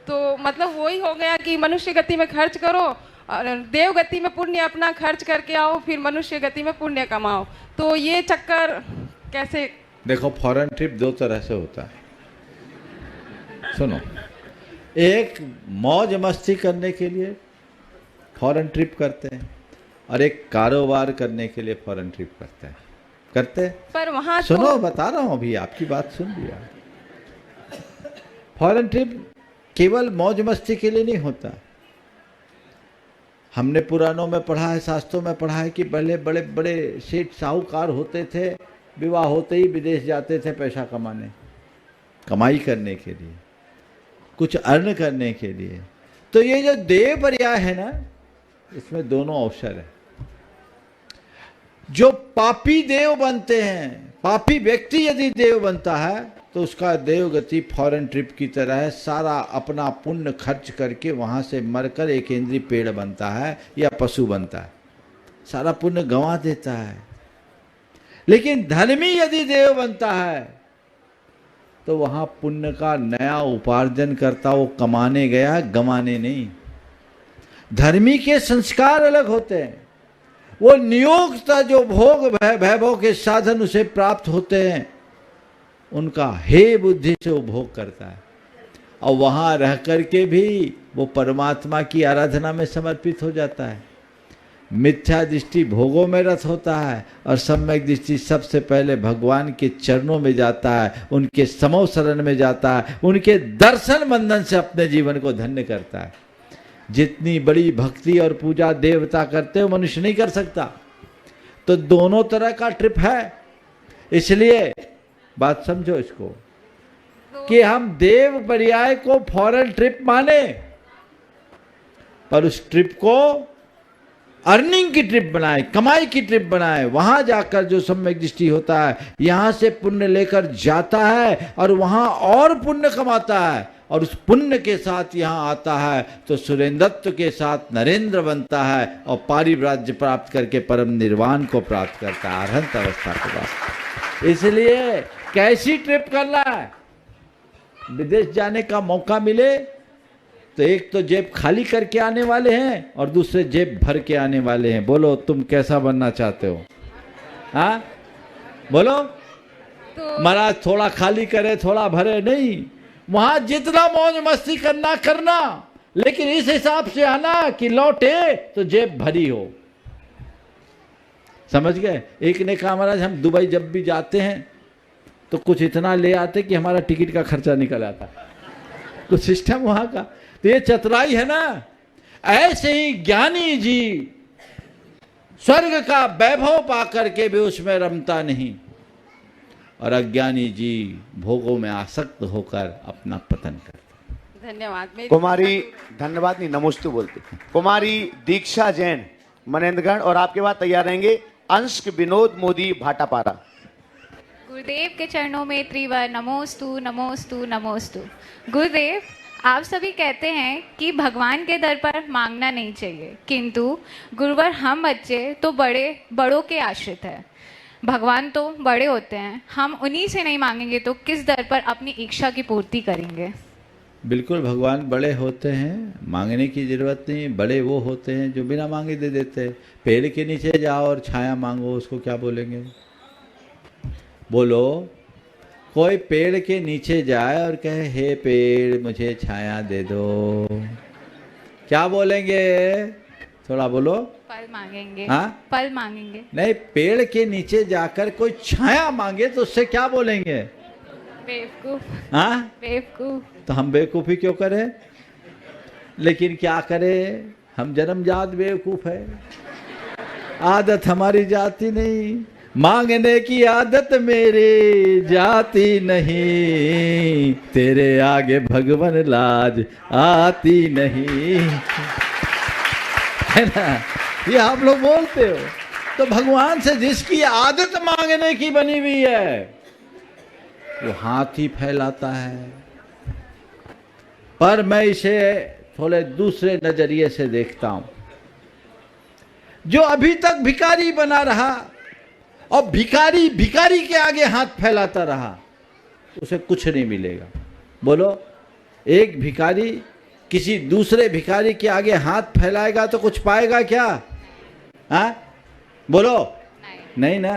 तो मतलब वही हो गया कि मनुष्य गति में खर्च करो और देव गति में पुण्य अपना खर्च करके आओ, फिर मनुष्य गति में पुण्य कमाओ। तो ये चक्कर कैसे? देखो फॉरेन ट्रिप दो तरह से होता है। सुनो, एक मौज मस्ती करने के लिए फॉरेन ट्रिप करते हैं और एक कारोबार करने के लिए फॉरेन ट्रिप करते हैं। पर वहाँ सुनो, बता रहा हूँ, अभी आपकी बात सुन लिया। फॉरेन ट्रिप केवल मौज मस्ती के लिए नहीं होता। हमने पुराणों में पढ़ा है, शास्त्रों में पढ़ा है कि पहले बड़े बड़े सेठ साहूकार होते थे, विवाह होते ही विदेश जाते थे पैसा कमाने, कमाई करने के लिए, कुछ अर्न करने के लिए। तो ये जो देव पर्याय है ना, इसमें दोनों अवसर है। जो पापी देव बनते हैं, पापी व्यक्ति यदि देव बनता है तो उसका देव गति फॉरेन ट्रिप की तरह है। सारा अपना पुण्य खर्च करके वहाँ से मरकर एक इंद्रिय पेड़ बनता है या पशु बनता है, सारा पुण्य गंवा देता है। लेकिन धर्मी यदि देव बनता है तो वहाँ पुण्य का नया उपार्जन करता, वो कमाने गया, गंवाने नहीं। धर्मी के संस्कार अलग होते हैं। वो नियोक्ता जो भोग वैभव के साधन उसे प्राप्त होते हैं, उनका हे बुद्धि से उपभोग करता है, और वहाँ रह करके भी वो परमात्मा की आराधना में समर्पित हो जाता है। मिथ्या दृष्टि भोगों में रत होता है, और सम्यक दृष्टि सबसे पहले भगवान के चरणों में जाता है, उनके समो शरण में जाता है, उनके दर्शन बंधन से अपने जीवन को धन्य करता है। जितनी बड़ी भक्ति और पूजा देवता करते हो मनुष्य नहीं कर सकता। तो दोनों तरह का ट्रिप है। इसलिए बात समझो इसको कि हम देव पर्याय को फॉरेन ट्रिप माने, पर उस ट्रिप को अर्निंग की ट्रिप बनाए, कमाई की ट्रिप बनाए। वहां जाकर जो सम्यक दृष्टि होता है, यहां से पुण्य लेकर जाता है और वहां और पुण्य कमाता है, और उस पुण्य के साथ यहाँ आता है तो सुरेंद्रत्व के साथ नरेंद्र बनता है और पारिव्राज्य प्राप्त करके परम निर्वाण को प्राप्त करता है, अरहंत अवस्था के बाद। इसलिए कैसी ट्रिप करना है? विदेश जाने का मौका मिले तो एक तो जेब खाली करके आने वाले हैं और दूसरे जेब भर के आने वाले हैं। बोलो तुम कैसा बनना चाहते हो? हाँ बोलो। महाराज थोड़ा खाली करे थोड़ा भरे नहीं, वहां जितना मौज मस्ती करना करना, लेकिन इस हिसाब से आना कि लौटे तो जेब भरी हो। समझ गए? एक ने कहा महाराज हम दुबई जब भी जाते हैं तो कुछ इतना ले आते कि हमारा टिकट का खर्चा निकल आता, कुछ सिस्टम वहां का। तो ये चतुराई है ना। ऐसे ही ज्ञानी जी स्वर्ग का वैभव पा करके भी उसमें रमता नहीं, और अज्ञानी जी भोगों में आसक्त होकर अपना पतन करते। धन्यवाद। कुमारी धन्यवाद नहीं नमोस्तु बोलते। कुमारी दीक्षा जैन मनेन्द्रगढ़, और आपके बाद तैयार रहेंगे अंश विनोद मोदी भाटापारा। गुरुदेव के चरणों में त्रिवार नमोस्तु नमोस्तु नमोस्तु। गुरुदेव आप सभी कहते हैं कि भगवान के दर पर मांगना नहीं चाहिए, किंतु गुरुवर हम बच्चे तो बड़ों के आश्रित है। भगवान तो बड़े होते हैं, हम उन्हीं से नहीं मांगेंगे तो किस दर पर अपनी इच्छा की पूर्ति करेंगे? बिल्कुल भगवान बड़े होते हैं, मांगने की जरूरत नहीं। बड़े वो होते हैं जो बिना मांगे दे देते हैं। पेड़ के नीचे जाओ और छाया मांगो, उसको क्या बोलेंगे? बोलो कोई पेड़ के नीचे जाए और कहे हे पेड़ मुझे छाया दे दो, क्या बोलेंगे? थोड़ा बोलो। फल मांगेंगे। हाँ फल मांगेंगे। नहीं, पेड़ के नीचे जाकर कोई छाया मांगे तो उससे क्या बोलेंगे? बेवकूफ। हाँ बेवकूफ। तो हम बेवकूफ़ी क्यों करें? लेकिन क्या करें, हम जन्मजात बेवकूफ है, आदत हमारी जाती नहीं। मांगने की आदत मेरी जाती नहीं, तेरे आगे भगवान लाज आती नहीं, है ना? ये आप लोग बोलते हो। तो भगवान से जिसकी आदत मांगने की बनी हुई है वो हाथ ही फैलाता है। पर मैं इसे थोड़े दूसरे नजरिए से देखता हूं। जो अभी तक भिखारी बना रहा और भिखारी भिखारी के आगे हाथ फैलाता रहा, उसे कुछ नहीं मिलेगा। बोलो, एक भिखारी किसी दूसरे भिखारी के आगे हाथ फैलाएगा तो कुछ पाएगा क्या? हाँ बोलो, नहीं ना।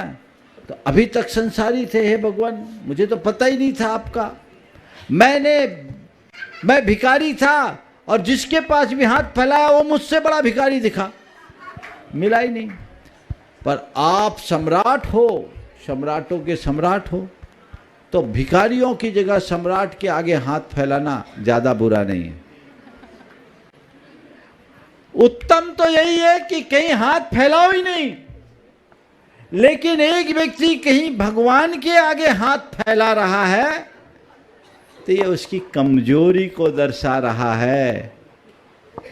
तो अभी तक संसारी थे। हे भगवान, मुझे तो पता ही नहीं था आपका। मैं भिखारी था और जिसके पास भी हाथ फैलाया वो मुझसे बड़ा भिखारी दिखा, मिला ही नहीं। पर आप सम्राट हो, सम्राटों के सम्राट हो, तो भिखारियों की जगह सम्राट के आगे हाथ फैलाना ज्यादा बुरा नहीं है। उत्तम तो यही है कि कहीं हाथ फैलाओ ही नहीं, लेकिन एक व्यक्ति कहीं भगवान के आगे हाथ फैला रहा है तो ये उसकी कमजोरी को दर्शा रहा है,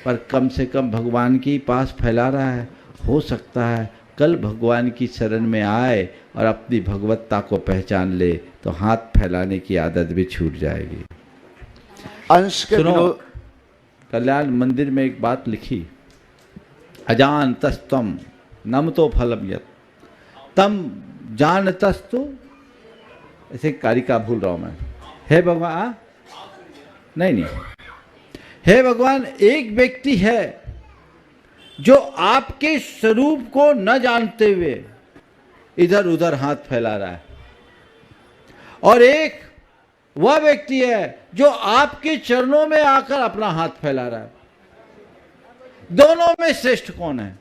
पर कम से कम भगवान के पास फैला रहा है। हो सकता है कल भगवान की शरण में आए और अपनी भगवत्ता को पहचान ले तो हाथ फैलाने की आदत भी छूट जाएगी। अंश के सुनो, कल्याण मंदिर में एक बात लिखी, अजानतस्तम नमतो फलम यत् तम जानतस्तु, ऐसे कारिका भूल रहा हूं मैं। हे भगवान, नहीं, हे भगवान, एक व्यक्ति है जो आपके स्वरूप को न जानते हुए इधर उधर हाथ फैला रहा है, और एक वह व्यक्ति है जो आपके चरणों में आकर अपना हाथ फैला रहा है। दोनों में श्रेष्ठ कौन है?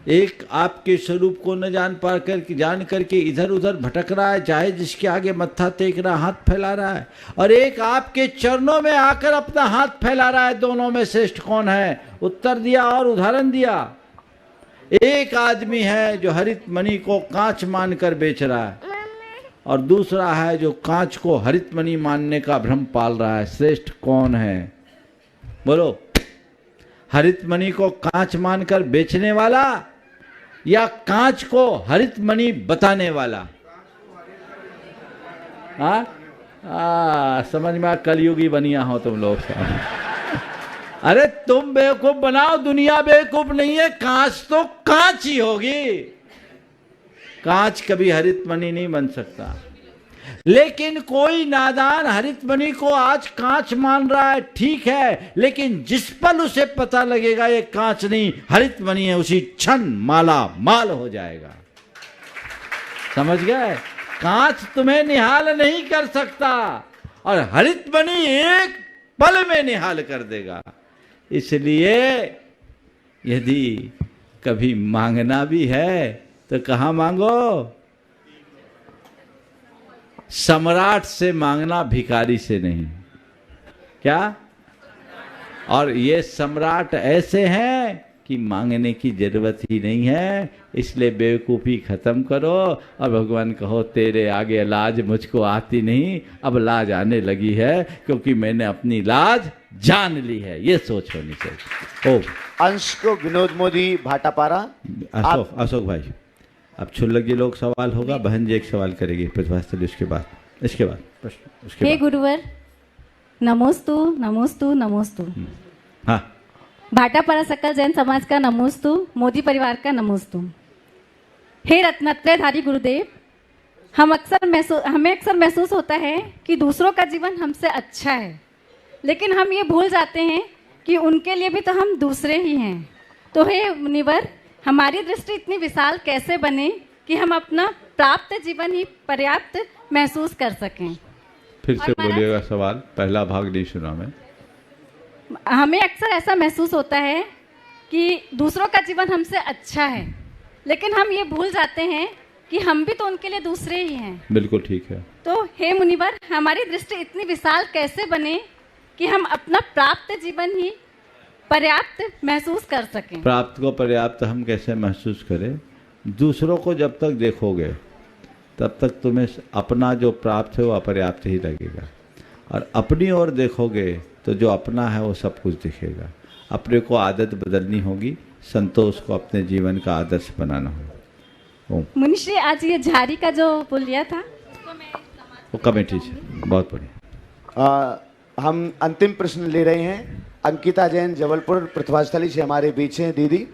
एक आपके स्वरूप को न जान करके इधर उधर भटक रहा है, चाहे जिसके आगे मत्था टेक रहा, हाथ फैला रहा है, और एक आपके चरणों में आकर अपना हाथ फैला रहा है। दोनों में श्रेष्ठ कौन है? उत्तर दिया और उदाहरण दिया। एक आदमी है जो हरित मणि को कांच मानकर बेच रहा है, और दूसरा है जो कांच को हरित मणि मानने का भ्रम पाल रहा है। श्रेष्ठ कौन है? बोलो। हरित मणि को कांच मानकर बेचने वाला या कांच को हरित मणि बताने वाला? समझ में, कलयुगी बनिया हो तुम लोग। अरे तुम बेवकूफ बनाओ, दुनिया बेवकूफ नहीं है। कांच तो कांच ही होगी, कांच कभी हरित मणि नहीं बन सकता। लेकिन कोई नादान हरित मणि को आज कांच मान रहा है, ठीक है, लेकिन जिस पल उसे पता लगेगा ये कांच नहीं हरित मणि है, उसी क्षण माला माल हो जाएगा। समझ गए? कांच तुम्हें निहाल नहीं कर सकता और हरित मणि एक पल में निहाल कर देगा। इसलिए यदि कभी मांगना भी है तो कहाँ मांगो? सम्राट से मांगना, भिखारी से नहीं। क्या? और ये सम्राट ऐसे हैं कि मांगने की जरूरत ही नहीं है, इसलिए बेवकूफ़ी खत्म करो और भगवान कहो तेरे आगे लाज मुझको आती नहीं, अब लाज आने लगी है क्योंकि मैंने अपनी लाज जान ली है। ये सोच होनी चाहिए। ओ अंश को विनोद मोदी भाटापारा। अशोक भाई, अब क्षुल्लक जी लोग सवाल होगा, बहन जी एक सवाल करेगी प्रतिभास्थली, उसके बाद प्रश्न, उसके हे बाद। गुरुवर, नमोस्तु नमोस्तु नमोस्तु। हाँ, भाटापारा सकल जैन समाज का नमोस्तु, मोदी परिवार का नमोस्तु। हे रत्नत्रयधारी गुरुदेव, हमें अक्सर महसूस होता है कि दूसरों का जीवन हमसे अच्छा है, लेकिन हम ये भूल जाते हैं कि उनके लिए भी तो हम दूसरे ही हैं। तो हे मुनिवर, हमारी दृष्टि इतनी विशाल कैसे बने कि हम अपना प्राप्त जीवन ही पर्याप्त महसूस कर सकें? फिर से बोलिएगा सवाल, पहला भाग नहीं सुना मैं। हमें अक्सर ऐसा महसूस होता है कि दूसरों का जीवन हमसे अच्छा है, लेकिन हम ये भूल जाते हैं कि हम भी तो उनके लिए दूसरे ही हैं। बिल्कुल ठीक है। तो हे मुनिवर, हमारी दृष्टि इतनी विशाल कैसे बने कि हम अपना प्राप्त जीवन ही पर्याप्त महसूस कर सकें? प्राप्त को पर्याप्त हम कैसे महसूस करें? दूसरों को जब तक देखोगे तब तक तुम्हें अपना जो प्राप्त है वो अपर्याप्त ही लगेगा, और अपनी ओर देखोगे तो जो अपना है वो सब कुछ दिखेगा। अपने को आदत बदलनी होगी, संतोष को अपने जीवन का आदर्श बनाना होगा। मुनिश्री, आज ये झाड़ी का जो बोलिया था वो कमेटी से बहुत बढ़िया। हम अंतिम प्रश्न ले रहे हैं। अंकिता जैन जबलपुर प्रतिभास्थली से हमारे बीच हैं दीदी,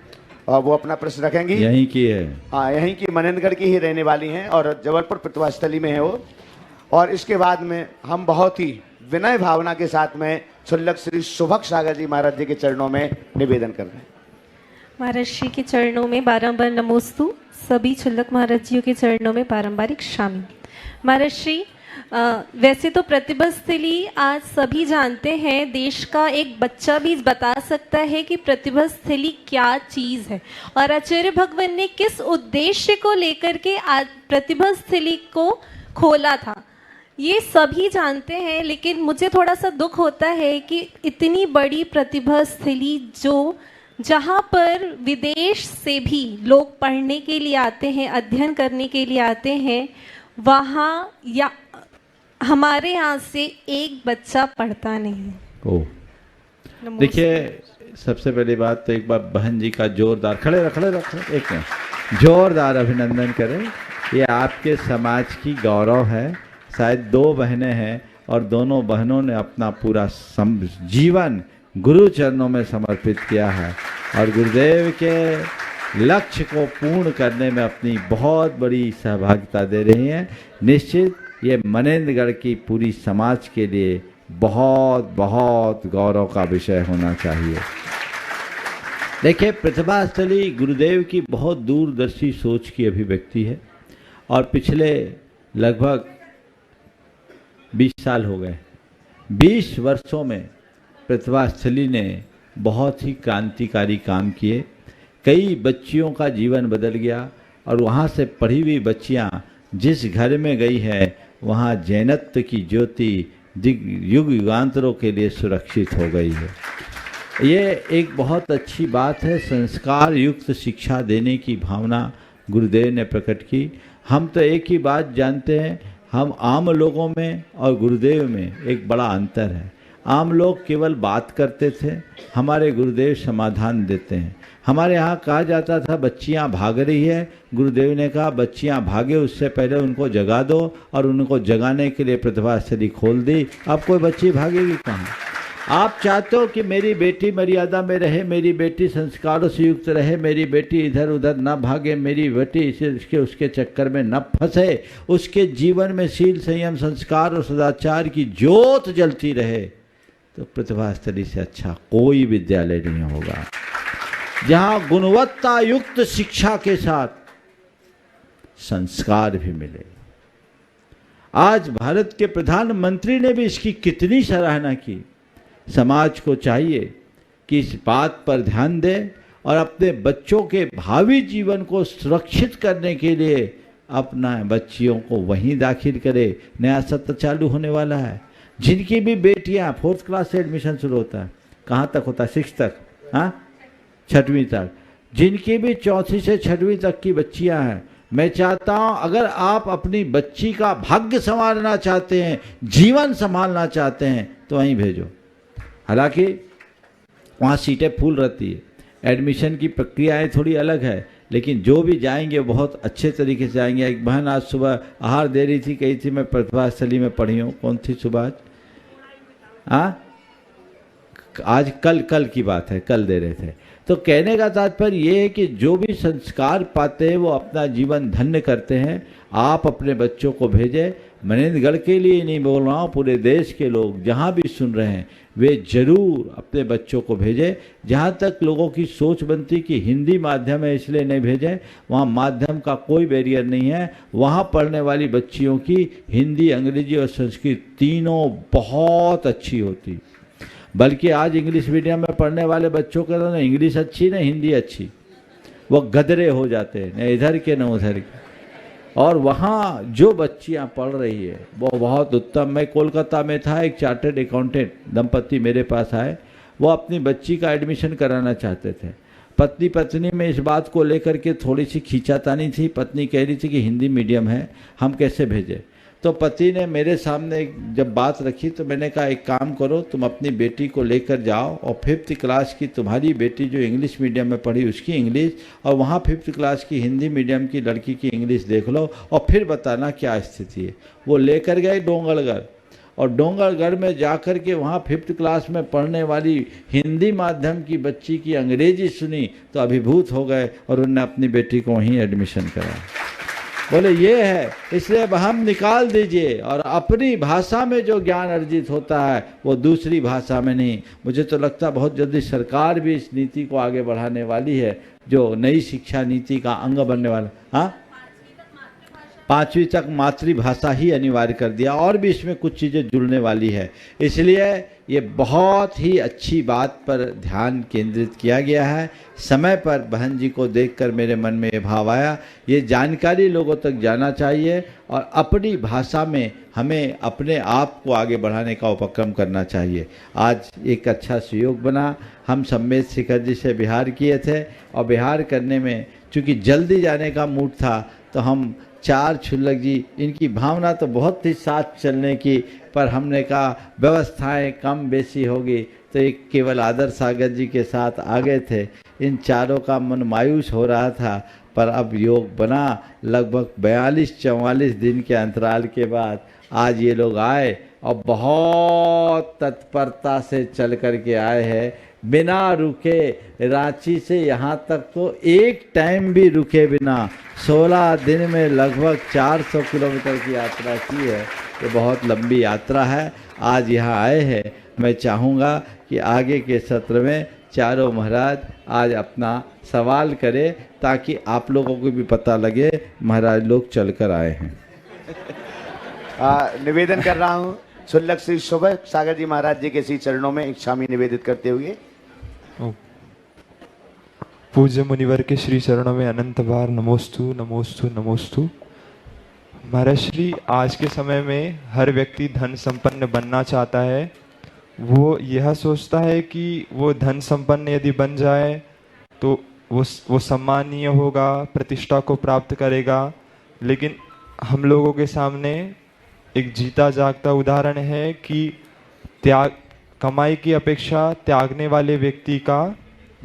और वो अपना प्रश्न रखेंगी। यहीं की है? हाँ, यहीं की, मनेंद्रगढ़ की ही रहने वाली हैं और जबलपुर प्रतिभास्थली में है वो। और इसके बाद में हम बहुत ही विनय भावना के साथ में क्षुल्लक श्री सुभग सागर जी महाराज जी के चरणों में निवेदन कर रहे हैं। महाराज श्री के चरणों में बारंबार नमोस्तु, सभी क्षुल्लक महाराज जियों के चरणों में बारंबार क्षामी। महाराज श्री, वैसे तो प्रतिभा स्थली आज सभी जानते हैं, देश का एक बच्चा भी बता सकता है कि प्रतिभा स्थली क्या चीज़ है और आचार्य भगवान ने किस उद्देश्य को लेकर के आज प्रतिभा स्थली को खोला था, ये सभी जानते हैं। लेकिन मुझे थोड़ा सा दुख होता है कि इतनी बड़ी प्रतिभा स्थली जहाँ पर विदेश से भी लोग पढ़ने के लिए आते हैं, अध्ययन करने के लिए आते हैं, वहाँ या हमारे यहाँ से एक बच्चा पढ़ता नहीं है। देखिए, सबसे पहली बात तो एक बार बहन जी का जोरदार खड़े रख एक मिनट जोरदार अभिनंदन करें। ये आपके समाज की गौरव है। शायद 2 बहनें हैं और दोनों बहनों ने अपना पूरा जीवन गुरु चरणों में समर्पित किया है और गुरुदेव के लक्ष्य को पूर्ण करने में अपनी बहुत बड़ी सहभागिता दे रही हैं। निश्चित ये मनेंद्रगढ़ की पूरी समाज के लिए बहुत बहुत गौरव का विषय होना चाहिए। देखिए, प्रतिभास्थली गुरुदेव की बहुत दूरदर्शी सोच की अभिव्यक्ति है और पिछले लगभग 20 साल हो गए। 20 वर्षों में प्रतिभा स्थली ने बहुत ही क्रांतिकारी काम किए। कई बच्चियों का जीवन बदल गया और वहाँ से पढ़ी हुई बच्चियाँ जिस घर में गई है वहाँ जैनत्व की ज्योति युग युगांतरों के लिए सुरक्षित हो गई है। ये एक बहुत अच्छी बात है। संस्कार युक्त शिक्षा देने की भावना गुरुदेव ने प्रकट की। हम तो एक ही बात जानते हैं, हम आम लोगों में और गुरुदेव में एक बड़ा अंतर है। आम लोग केवल बात करते थे, हमारे गुरुदेव समाधान देते हैं। हमारे यहाँ कहा जाता था बच्चियाँ भाग रही है, गुरुदेव ने कहा बच्चियाँ भागे उससे पहले उनको जगा दो, और उनको जगाने के लिए प्रतिभा स्थली खोल दी। अब कोई बच्ची भागेगी कहाँ? आप चाहते हो कि मेरी बेटी मर्यादा में रहे, मेरी बेटी संस्कारों से युक्त रहे, मेरी बेटी इधर उधर न भागे, मेरी बेटी इसके उसके चक्कर में न फंसे, उसके जीवन में शील संयम संस्कार और सदाचार की ज्योत जलती रहे, तो प्रतिभा स्थली से अच्छा कोई विद्यालय नहीं होगा, जहाँ गुणवत्ता युक्त शिक्षा के साथ संस्कार भी मिले। आज भारत के प्रधानमंत्री ने भी इसकी कितनी सराहना की। समाज को चाहिए कि इस बात पर ध्यान दे और अपने बच्चों के भावी जीवन को सुरक्षित करने के लिए अपना बच्चियों को वहीं दाखिल करे। नया सत्र चालू होने वाला है। जिनकी भी बेटियां 4th क्लास से एडमिशन शुरू होता है, कहाँ तक होता है? 6 तक, हाँ 6वीं तक। जिनकी भी 4वीं से 6वीं तक की बच्चियां हैं, मैं चाहता हूं अगर आप अपनी बच्ची का भाग्य संवारना चाहते हैं, जीवन संभालना चाहते हैं, तो वहीं भेजो। हालांकि वहाँ सीटें फुल रहती है, एडमिशन की प्रक्रियाएं थोड़ी अलग है, लेकिन जो भी जाएंगे बहुत अच्छे तरीके से जाएंगे। एक बहन आज सुबह आहार दे रही थी, कही थी मैं प्रतिभा स्थली में पढ़ी हूँ। कौन थी सुबह? आज कल की बात है, कल दे रहे थे। तो कहने का तात्पर्य ये है कि जो भी संस्कार पाते हैं वो अपना जीवन धन्य करते हैं। आप अपने बच्चों को भेजें। मनेंद्रगढ़ के लिए नहीं बोल रहा हूँ, पूरे देश के लोग जहाँ भी सुन रहे हैं वे जरूर अपने बच्चों को भेजें। जहाँ तक लोगों की सोच बनती कि हिंदी माध्यम है इसलिए नहीं भेजें, वहाँ माध्यम का कोई बैरियर नहीं है। वहाँ पढ़ने वाली बच्चियों की हिंदी, अंग्रेजी और संस्कृत तीनों बहुत अच्छी होती। बल्कि आज इंग्लिश मीडियम में पढ़ने वाले बच्चों के तो न इंग्लिश अच्छी न हिंदी अच्छी, वो गदरे हो जाते हैं, न इधर के न उधर के। और वहाँ जो बच्चियाँ पढ़ रही है वो बहुत उत्तम। मैं कोलकाता में था, एक चार्टर्ड अकाउंटेंट दंपति मेरे पास आए। वो अपनी बच्ची का एडमिशन कराना चाहते थे। पत्नी पत्नी में इस बात को लेकर के थोड़ी सी खींचातानी थी। पत्नी कह रही थी कि हिंदी मीडियम है, हम कैसे भेजें? तो पति ने मेरे सामने जब बात रखी तो मैंने कहा एक काम करो, तुम अपनी बेटी को लेकर जाओ और 5th क्लास की तुम्हारी बेटी जो इंग्लिश मीडियम में पढ़ी उसकी इंग्लिश, और वहाँ 5th क्लास की हिंदी मीडियम की लड़की की इंग्लिश देख लो और फिर बताना क्या स्थिति है। वो लेकर गए डोंगरगढ़, और डोंगरगढ़ में जाकर के वहाँ 5th क्लास में पढ़ने वाली हिंदी माध्यम की बच्ची की अंग्रेजी सुनी तो अभिभूत हो गए और उन्होंने अपनी बेटी को वहीं एडमिशन कराया। बोले ये है, इसलिए अब हम निकाल दीजिए, और अपनी भाषा में जो ज्ञान अर्जित होता है वो दूसरी भाषा में नहीं। मुझे तो लगता है बहुत जल्दी सरकार भी इस नीति को आगे बढ़ाने वाली है, जो नई शिक्षा नीति का अंग बनने वाला। हाँ, 5वीं तक मातृभाषा ही अनिवार्य कर दिया, और भी इसमें कुछ चीज़ें जुड़ने वाली है। इसलिए ये बहुत ही अच्छी बात पर ध्यान केंद्रित किया गया है। समय पर बहन जी को देखकर मेरे मन में ये भाव आया, ये जानकारी लोगों तक जाना चाहिए और अपनी भाषा में हमें अपने आप को आगे बढ़ाने का उपक्रम करना चाहिए। आज एक अच्छा सहयोग बना। हम सम्मेद शिखर जी से बिहार किए थे, और बिहार करने में चूँकि जल्दी जाने का मूड था तो हम 4 क्षुल्लक जी, इनकी भावना तो बहुत थी साथ चलने की, पर हमने कहा व्यवस्थाएं कम बेसी होगी, तो एक केवल आदर सागर जी के साथ आ गए थे। इन चारों का मन मायूस हो रहा था, पर अब योग बना। लगभग 42-44 दिन के अंतराल के बाद आज ये लोग आए और बहुत तत्परता से चल कर के आए हैं, बिना रुके। रांची से यहाँ तक तो एक टाइम भी रुके बिना 16 दिन में लगभग 400 किलोमीटर की यात्रा की है। ये बहुत लंबी यात्रा है। आज यहाँ आए हैं। मैं चाहूँगा कि आगे के सत्र में चारों महाराज आज अपना सवाल करें, ताकि आप लोगों को भी पता लगे महाराज लोग चल कर आए हैं। निवेदन कर रहा हूं क्षुल्लक श्री सुबह सागर जी महाराज जी के श्री चरणों में इच्छामी निवेदित करते हुए। पूज्य मुनिवर के श्री चरणों में अनंत बार नमोस्तु नमोस्तु नमोस्तु। महाराज श्री, आज के समय में हर व्यक्ति धन संपन्न बनना चाहता है। वो यह सोचता है कि वो धन संपन्न यदि बन जाए तो वो सम्मानीय होगा, प्रतिष्ठा को प्राप्त करेगा। लेकिन हम लोगों के सामने एक जीता जागता उदाहरण है कि कमाई की अपेक्षा त्यागने वाले व्यक्ति का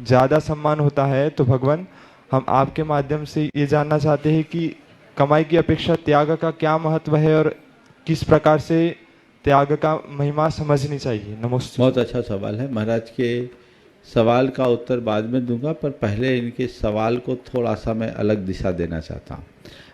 ज़्यादा सम्मान होता है। तो भगवान, हम आपके माध्यम से ये जानना चाहते हैं कि कमाई की अपेक्षा त्याग का क्या महत्व है और किस प्रकार से त्याग का महिमा समझनी चाहिए। नमस्ते। बहुत अच्छा सवाल है। महाराज के सवाल का उत्तर बाद में दूंगा, पर पहले इनके सवाल को थोड़ा सा मैं अलग दिशा देना चाहता हूँ।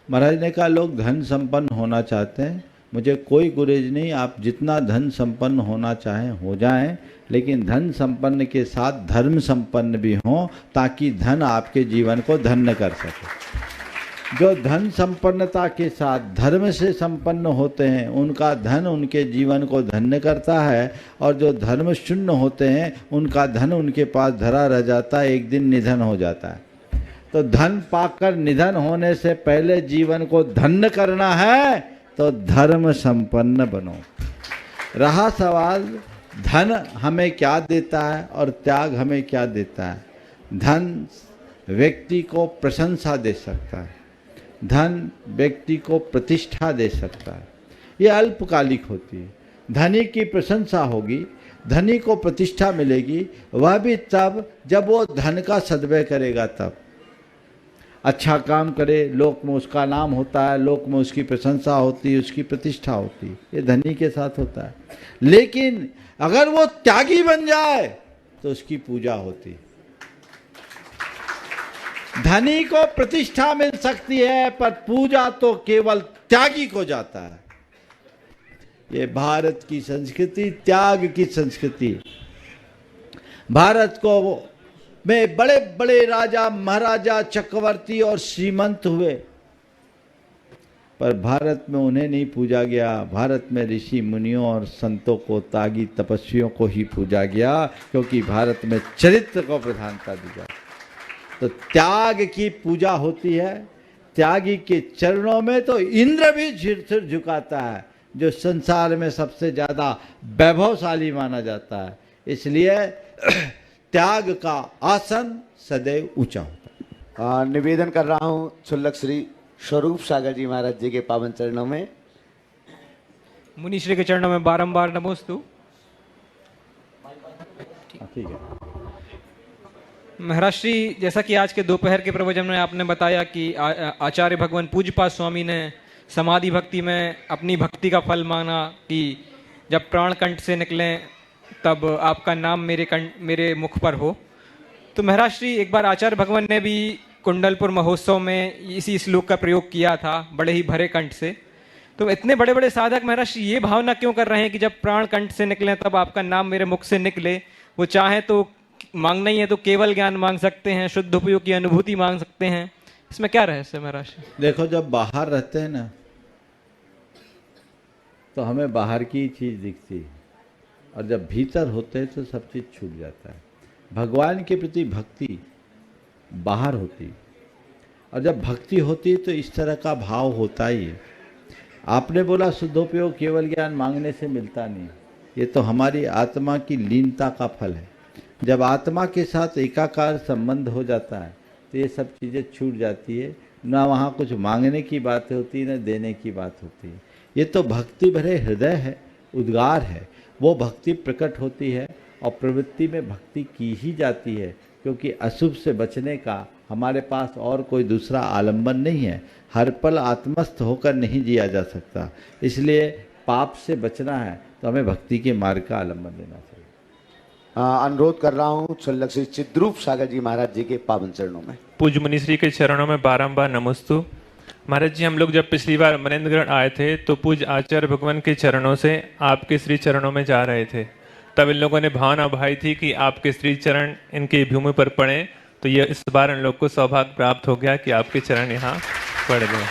महाराज ने कहा लोग धन संपन्न होना चाहते हैं। मुझे कोई गुरेज नहीं, आप जितना धन संपन्न होना चाहें हो जाएं, लेकिन धन संपन्न के साथ धर्म संपन्न भी हों, ताकि धन आपके जीवन को धन्य कर सके। जो धन संपन्नता के साथ धर्म से संपन्न होते हैं, उनका धन उनके जीवन को धन्य करता है, और जो धर्म शून्य होते हैं उनका धन उनके पास धरा रह जाता है, एक दिन निधन हो जाता है। तो धन पाकर निधन होने से पहले जीवन को धन्य करना है तो धर्म संपन्न बनो। रहा सवाल धन हमें क्या देता है और त्याग हमें क्या देता है। धन व्यक्ति को प्रशंसा दे सकता है, धन व्यक्ति को प्रतिष्ठा दे सकता है। ये अल्पकालिक होती है। धनी की प्रशंसा होगी, धनी को प्रतिष्ठा मिलेगी, वह भी तब जब वो धन का सद्व्यय करेगा। तब अच्छा काम करे, लोक में उसका नाम होता है, लोक में उसकी प्रशंसा होती है, उसकी प्रतिष्ठा होती है। ये धनी के साथ होता है। लेकिन अगर वो त्यागी बन जाए तो उसकी पूजा होती है। धनी को प्रतिष्ठा मिल सकती है, पर पूजा तो केवल त्यागी को जाता है। ये भारत की संस्कृति त्याग की संस्कृति। भारत को में बड़े बड़े राजा महाराजा चक्रवर्ती और श्रीमंत हुए, पर भारत में उन्हें नहीं पूजा गया। भारत में ऋषि मुनियों और संतों को, त्यागी तपस्वियों को ही पूजा गया, क्योंकि भारत में चरित्र को प्रधानता दी जाती। तो त्याग की पूजा होती है। त्यागी के चरणों में तो इंद्र भी सिर झुकाता है, जो संसार में सबसे ज्यादा वैभवशाली माना जाता है। इसलिए त्याग का आसन सदैव ऊंचा होता है। निवेदन कर रहा हूं क्षुल्लक श्री स्वरूप सागर जी महाराज जी के पावन चरणों में। मुनि श्री के चरणों में बारंबार नमोस्तु। ठीक है महाराज श्री, जैसा कि आज के दोपहर के प्रवचन में आपने बताया कि आचार्य भगवान पूज्यपाद स्वामी ने समाधि भक्ति में अपनी भक्ति का फल माना कि जब प्राण कंठ से निकलें तब आपका नाम मेरे मुख पर हो। तो महाराज श्री, एक बार आचार्य भगवान ने भी कुंडलपुर महोत्सव में इसी श्लोक का प्रयोग किया था, बड़े ही भरे कंठ से। तो इतने बड़े बड़े साधक महाराज श्री ये भावना क्यों कर रहे हैं कि जब प्राण कंठ से निकले तब आपका नाम मेरे मुख से निकले? वो चाहे तो मांगना ही है तो केवल ज्ञान मांग सकते हैं, शुद्ध उपयोग की अनुभूति मांग सकते हैं। इसमें क्या रहस्य महाराज? देखो, जब बाहर रहते हैं ना तो हमें बाहर की चीज दिखती है, और जब भीतर होते हैं तो सब चीज छूट जाता है। भगवान के प्रति भक्ति बाहर होती, और जब भक्ति होती है तो इस तरह का भाव होता ही है। आपने बोला शुद्धोपयोग केवल ज्ञान मांगने से मिलता नहीं, ये तो हमारी आत्मा की लीनता का फल है। जब आत्मा के साथ एकाकार संबंध हो जाता है तो ये सब चीज़ें छूट जाती है। ना वहाँ कुछ मांगने की बात होती है, ना देने की बात होती है। ये तो भक्ति भरे हृदय है, उद्गार है। वो भक्ति प्रकट होती है और प्रवृत्ति में भक्ति की ही जाती है, क्योंकि अशुभ से बचने का हमारे पास और कोई दूसरा आलंबन नहीं है। हर पल आत्मस्थ होकर नहीं जिया जा सकता, इसलिए पाप से बचना है तो हमें भक्ति के मार्ग का आलंबन लेना चाहिए। अनुरोध कर रहा हूँ क्षुल्लक श्री चिद्रूप सागर जी महाराज जी के पावन चरणों में। पूज्य मुनिश्री के चरणों में बारंबार नमोस्तु। महाराज जी, हम लोग जब पिछली बार मनेन्द्रगढ़ आए थे तो पूज्य आचार्य भगवान के चरणों से आपके श्री चरणों में जा रहे थे। तब इन लोगों ने भावना भाई थी कि आपके श्री चरण इनकी भूमि पर पड़े, तो ये इस बार इन लोग को सौभाग्य प्राप्त हो गया कि आपके चरण यहाँ पड़ गए।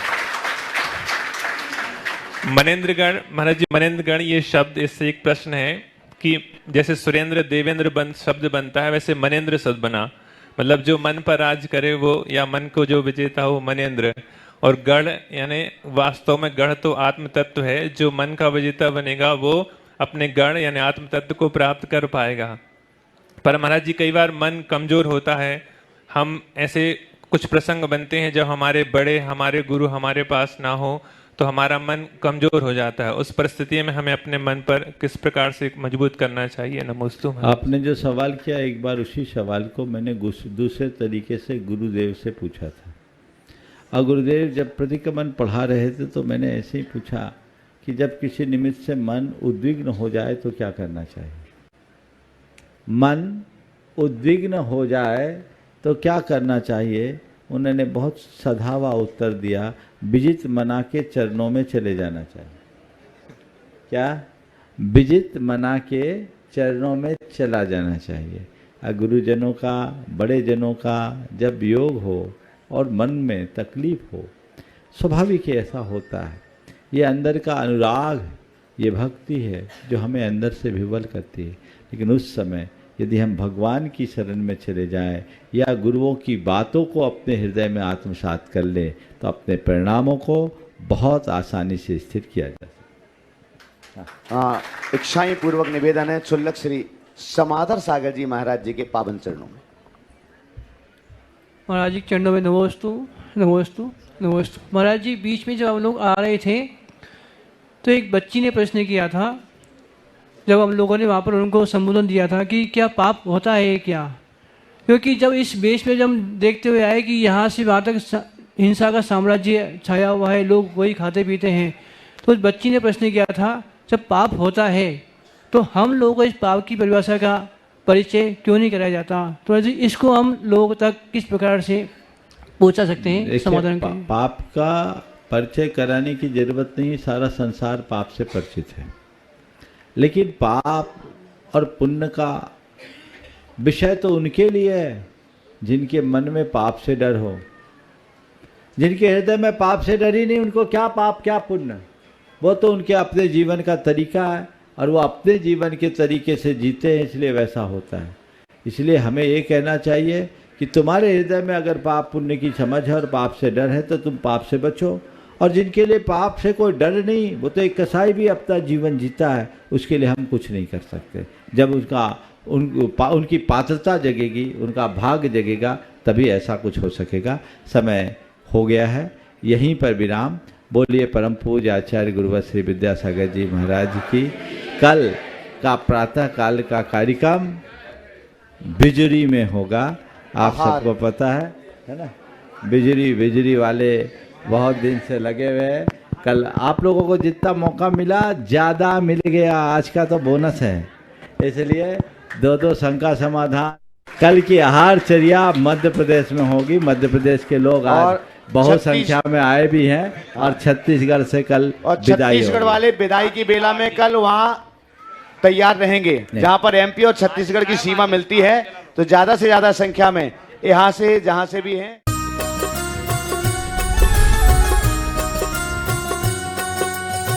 मनेन्द्रगण महाराज जी, मनेन्द्रगण ये शब्द, इससे एक प्रश्न है कि जैसे सुरेंद्र देवेंद्र शब्द बनता है, वैसे मनेन्द्र शब्द बना, मतलब जो मन पर राज करे वो, या मन को जो विजेता हो मनेन्द्र। और गढ़ यानी वास्तव में गढ़ तो आत्म तत्व है, जो मन का विजेता बनेगा वो अपने गढ़ यानी आत्म तत्व को प्राप्त कर पाएगा। पर महाराज जी कई बार मन कमजोर होता है, हम ऐसे कुछ प्रसंग बनते हैं जब हमारे बड़े, हमारे गुरु हमारे पास ना हो तो हमारा मन कमजोर हो जाता है। उस परिस्थिति में हमें अपने मन पर किस प्रकार से मजबूत करना चाहिए? नमोस्तु। आपने जो सवाल किया, एक बार उसी सवाल को मैंने दूसरे तरीके से गुरुदेव से पूछा था। और गुरुदेव जब प्रतिक्रमण पढ़ा रहे थे तो मैंने ऐसे ही पूछा कि जब किसी निमित्त से मन उद्विग्न हो जाए तो क्या करना चाहिए? मन उद्विग्न हो जाए तो क्या करना चाहिए? उन्होंने बहुत सधावा उत्तर दिया, विजित मना के चरणों में चले जाना चाहिए। क्या? विजित मना के चरणों में चला जाना चाहिए। गुरुजनों का, बड़े जनों का जब योग हो और मन में तकलीफ हो, स्वाभाविक ही ऐसा होता है। ये अंदर का अनुराग, ये भक्ति है जो हमें अंदर से विवल करती है। लेकिन उस समय यदि हम भगवान की शरण में चले जाएं या गुरुओं की बातों को अपने हृदय में आत्मसात कर लें तो अपने परिणामों को बहुत आसानी से स्थिर किया जा सकता है। इच्छाई पूर्वक निवेदन है क्षुल्लक श्री समाधर सागर जी महाराज जी के पावन चरणों में। महाराज जी के चरणों में नमोस्तु नमोस्तु नमोस्तु। महाराज जी बीच में जब हम लोग आ रहे थे तो एक बच्ची ने प्रश्न किया था, जब हम लोगों ने वहाँ पर उनको संबोधन दिया था कि क्या पाप होता है क्या? क्योंकि जब इस देश में जब हम देखते हुए आए कि यहाँ से वहाँ तक हिंसा का साम्राज्य छाया हुआ है, लोग वही खाते पीते हैं, तो उस बच्ची ने प्रश्न किया था जब पाप होता है तो हम लोगों को इस पाप की परिभाषा का परिचय क्यों नहीं कराया जाता? तो इसको हम लोगों तक किस प्रकार से पहुँचा सकते हैं समाधान के? पाप का परिचय कराने की जरूरत नहीं, सारा संसार पाप से परिचित है। लेकिन पाप और पुण्य का विषय तो उनके लिए है जिनके मन में पाप से डर हो। जिनके हृदय में पाप से डर ही नहीं, उनको क्या पाप क्या पुण्य, वो तो उनके अपने जीवन का तरीका है और वो अपने जीवन के तरीके से जीते हैं, इसलिए वैसा होता है। इसलिए हमें ये कहना चाहिए कि तुम्हारे हृदय में अगर पाप पुण्य की समझ है और पाप से डर है तो तुम पाप से बचो। और जिनके लिए पाप से कोई डर नहीं, वो तो एक कसाई भी अपना जीवन जीता है, उसके लिए हम कुछ नहीं कर सकते। जब उनकी पात्रता जगेगी, उनका भाग्य जगेगा, तभी ऐसा कुछ हो सकेगा। समय हो गया है, यहीं पर विराम। बोलिए परम पूज्य आचार्य गुरुवर श्री विद्यासागर जी महाराज की। कल का प्रातः काल का कार्यक्रम बिजरी में होगा, आप सबको पता है ना। बिजरी वाले बहुत दिन से लगे हुए हैं। कल आप लोगों को जितना मौका मिला ज़्यादा मिल गया, आज का तो बोनस है, इसलिए दो शंका समाधान। कल की आहारचर्या मध्य प्रदेश में होगी। मध्य प्रदेश के लोग आज बहुत संख्या में आए भी हैं और छत्तीसगढ़ से कल और छत्तीसगढ़ वाले विदाई की बेला में कल वहाँ तैयार रहेंगे, जहाँ पर एमपी और छत्तीसगढ़ की सीमा मिलती है। तो ज़्यादा से ज़्यादा संख्या में यहाँ से जहाँ से भी हैं